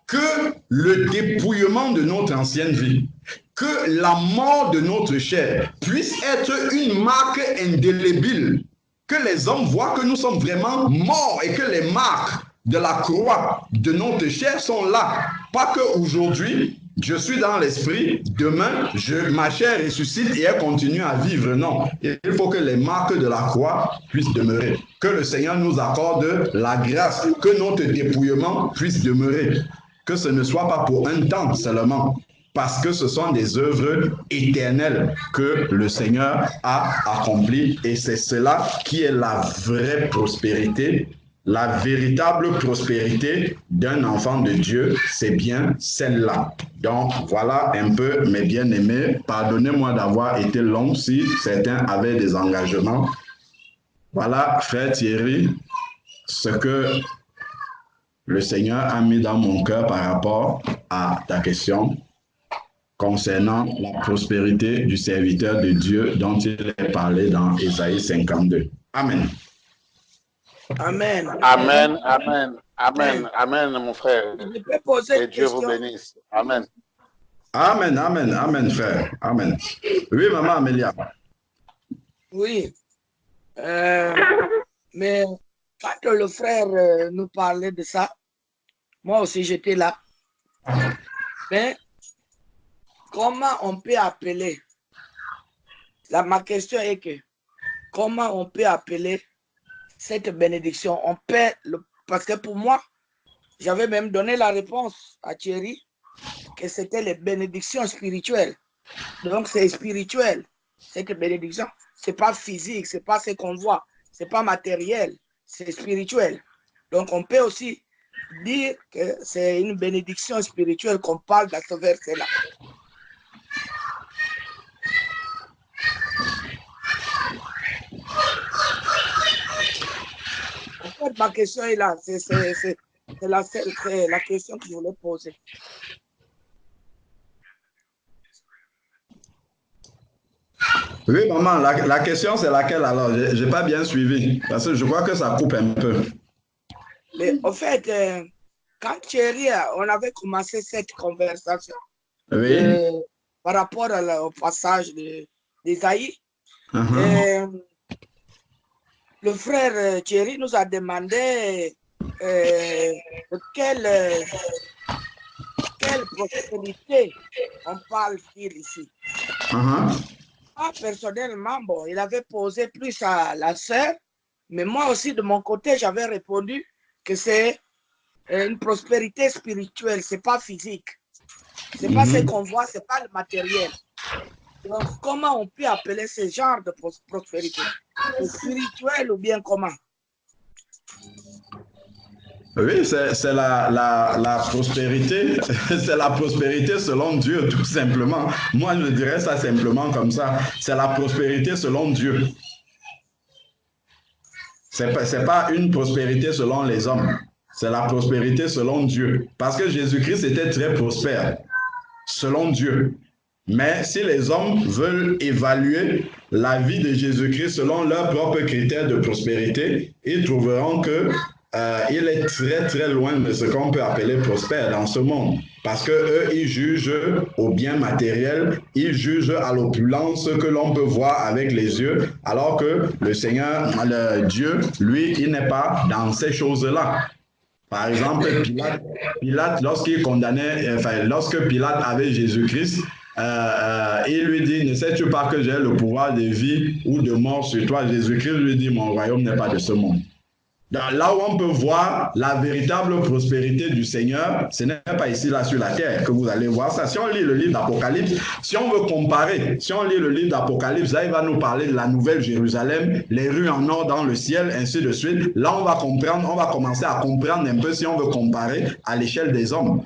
Que le dépouillement de notre ancienne vie, que la mort de notre chair puisse être une marque indélébile, que les hommes voient que nous sommes vraiment morts et que les marques de la croix de notre chair sont là. Pas qu'aujourd'hui, je suis dans l'esprit, demain, ma chair ressuscite et elle continue à vivre. Non, il faut que les marques de la croix puissent demeurer. Que le Seigneur nous accorde la grâce, que notre dépouillement puisse demeurer. Que ce ne soit pas pour un temps seulement, parce que ce sont des œuvres éternelles que le Seigneur a accomplies et c'est cela qui est la vraie prospérité. La véritable prospérité d'un enfant de Dieu, c'est bien celle-là. Donc, voilà un peu, mes bien-aimés. Pardonnez-moi d'avoir été long si certains avaient des engagements. Voilà, frère Thierry, ce que le Seigneur a mis dans mon cœur par rapport à ta question concernant la prospérité du serviteur de Dieu dont il est parlé dans Ésaïe 52. Amen. Amen. Amen, amen, amen, amen, mon frère. Je peux poser Que une Dieu vous question. bénisse. Amen. Amen, amen, amen, frère. Amen. Oui, maman Amélia. Oui. Mais quand le frère nous parlait de ça, moi aussi j'étais là. Mais comment on peut appeler? Ma question est que comment on peut appeler cette bénédiction? On peut parce que pour moi, j'avais même donné la réponse à Thierry que c'était les bénédictions spirituelles. Donc c'est spirituel. Cette bénédiction, c'est pas physique, c'est pas ce qu'on voit, c'est pas matériel, c'est spirituel. Donc on peut aussi dire que c'est une bénédiction spirituelle qu'on parle dans ce verset-là. En fait, ma question est là. C'est la question que je voulais poser. Oui, maman, la question c'est laquelle alors? Je n'ai pas bien suivi parce que je crois que ça coupe un peu. Mais en fait, quand Thierry, on avait commencé cette conversation Oui. par rapport au passage d'Ésaïe, le frère Thierry nous a demandé de quelle prospérité on parle-t-il ici. Moi, personnellement, bon, il avait posé plus à la sœur, mais moi aussi, de mon côté, j'avais répondu que c'est une prospérité spirituelle, c'est pas physique. C'est pas ce qu'on voit, c'est pas le matériel. Donc, comment on peut appeler ce genre de prospérité? Spirituel ou bien comment? Oui, c'est la prospérité, c'est la prospérité selon Dieu, tout simplement. Moi, je dirais ça simplement comme ça. C'est la prospérité selon Dieu. C'est pas une prospérité selon les hommes. C'est la prospérité selon Dieu. Parce que Jésus-Christ était très prospère, selon Dieu. Mais si les hommes veulent évaluer la vie de Jésus-Christ selon leurs propres critères de prospérité, ils trouveront que il est très très loin de ce qu'on peut appeler prospère dans ce monde. Parce que eux, ils jugent au bien matériel, ils jugent à l'opulence que l'on peut voir avec les yeux, alors que le Seigneur, le Dieu, lui, il n'est pas dans ces choses-là. Par exemple, Pilate lorsqu'il condamnait, lorsque Pilate avait Jésus-Christ, il lui dit, ne sais-tu pas que j'ai le pouvoir de vie ou de mort sur toi? Jésus-Christ lui dit, mon royaume n'est pas de ce monde. Là où on peut voir la véritable prospérité du Seigneur, ce n'est pas ici, là, sur la terre, que vous allez voir ça. Si on lit le livre d'Apocalypse, si on veut comparer, si on lit le livre d'Apocalypse, là, il va nous parler de la nouvelle Jérusalem, les rues en or dans le ciel, ainsi de suite. Là, on va comprendre, on va commencer à comprendre un peu si on veut comparer à l'échelle des hommes.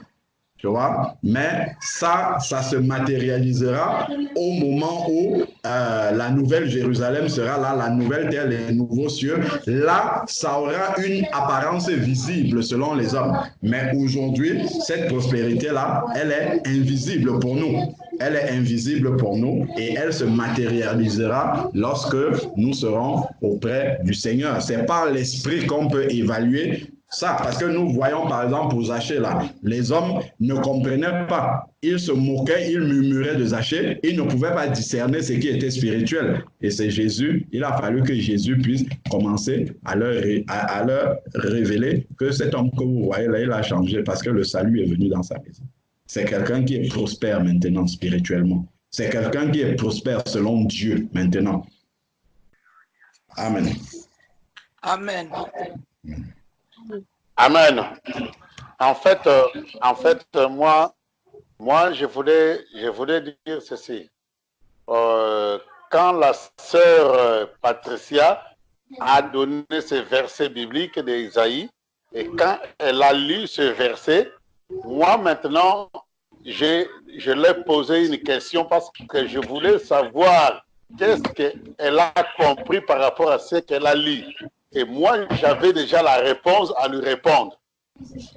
Tu vois, mais ça se matérialisera au moment où la nouvelle Jérusalem sera là, la nouvelle terre, les nouveaux cieux. Là, ça aura une apparence visible selon les hommes. Mais aujourd'hui, cette prospérité-là, elle est invisible pour nous. Elle est invisible pour nous et elle se matérialisera lorsque nous serons auprès du Seigneur. C'est par l'esprit qu'on peut évaluer ça, parce que nous voyons par exemple pour Zachée là, les hommes ne comprenaient pas, ils se moquaient, ils murmuraient de Zachée, ils ne pouvaient pas discerner ce qui était spirituel. Et c'est Jésus, il a fallu que Jésus puisse commencer à leur révéler que cet homme que vous voyez là, il a changé parce que le salut est venu dans sa maison. C'est quelqu'un qui est prospère maintenant spirituellement. C'est quelqu'un qui est prospère selon Dieu maintenant. Amen. Amen. Amen. En fait, moi, je voulais dire ceci. Quand la sœur Patricia a donné ce verset biblique d'Ésaïe, et quand elle a lu ce verset, moi maintenant, je lui ai posé une question parce que je voulais savoir qu'est-ce qu'elle a compris par rapport à ce qu'elle a lu. Et moi, j'avais déjà la réponse à lui répondre.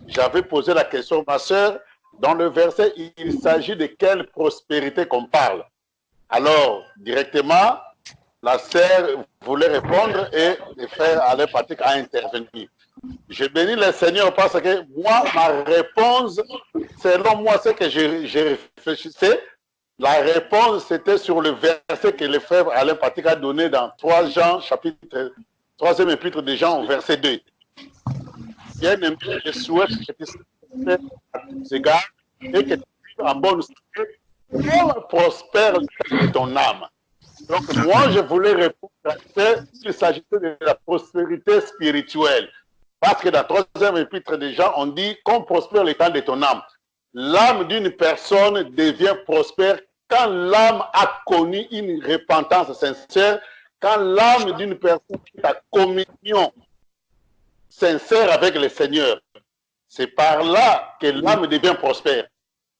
j'avais posé la question, ma sœur, dans le verset, il s'agit de quelle prospérité qu'on parle? Alors, directement, la sœur voulait répondre et le frère Alain Patrick a intervenu. Je bénis le Seigneur parce que moi, ma réponse, selon moi, ce que j'ai réfléchissais, la réponse, c'était sur le verset que le frère Alain Patrick a donné dans 3 Jean, chapitre 3e épître de Jean, verset 2. Bien aimé, je souhaite que tu sois à tous égards et que tu vives en bonne santé, pour prospère ton âme. Donc, moi, je voulais répondre à ça s'il s'agissait de la prospérité spirituelle. Parce que dans 3e épître de Jean, on dit qu'on prospère l'état de ton âme. L'âme d'une personne devient prospère quand l'âme a connu une repentance sincère, quand l'âme d'une personne est à communion sincère avec le Seigneur. C'est par là que l'âme devient prospère.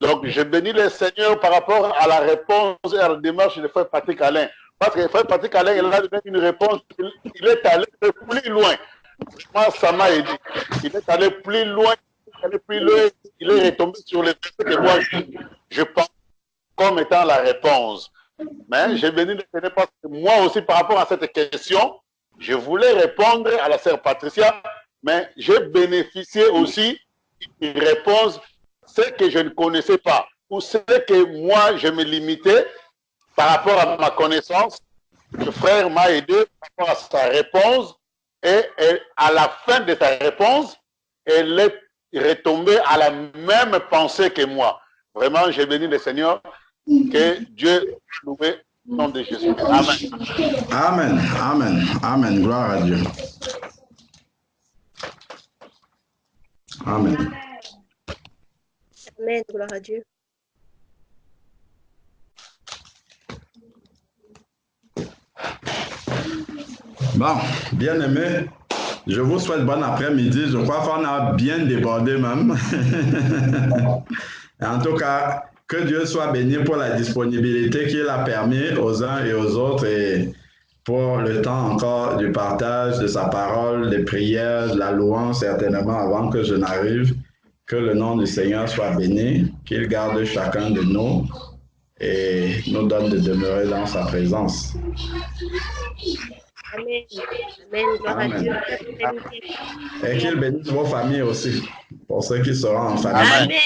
Donc, je bénis le Seigneur par rapport à la réponse et à la démarche de frère Patrick Alain. Parce que frère Patrick Alain, il a donné une réponse, il est allé plus loin. Moi, ça m'a aidé. Il est allé plus loin, il est retombé sur les versets que moi, je pense comme étant la réponse. Mais je bénis le Seigneur parce que moi aussi, par rapport à cette question, je voulais répondre à la sœur Patricia, mais j'ai bénéficié aussi d'une réponse, ce que je ne connaissais pas, ou ce que moi, je me limitais par rapport à ma connaissance. Le frère m'a aidé par rapport à sa réponse, et à la fin de sa réponse, elle est retombée à la même pensée que moi. Vraiment, j'ai béni le Seigneur, que Dieu loué au nom de Jésus. Amen. Amen, amen, amen. Gloire à Dieu. Amen. Amen, gloire à Dieu. Bon, bien aimé, je vous souhaite bon après-midi. Je crois qu'on a bien débordé même. En tout cas, que Dieu soit béni pour la disponibilité qu'il a permis aux uns et aux autres et pour le temps encore du partage de sa parole, des prières, de la louange certainement avant que je n'arrive. Que le nom du Seigneur soit béni, qu'il garde chacun de nous et nous donne de demeurer dans sa présence. Amen. Amen, gloire à Dieu. Et qu'il bénisse vos familles aussi, pour ceux qui seront en famille. Amen.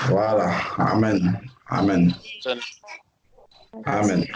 Voilà. Amen. Amen. Amen.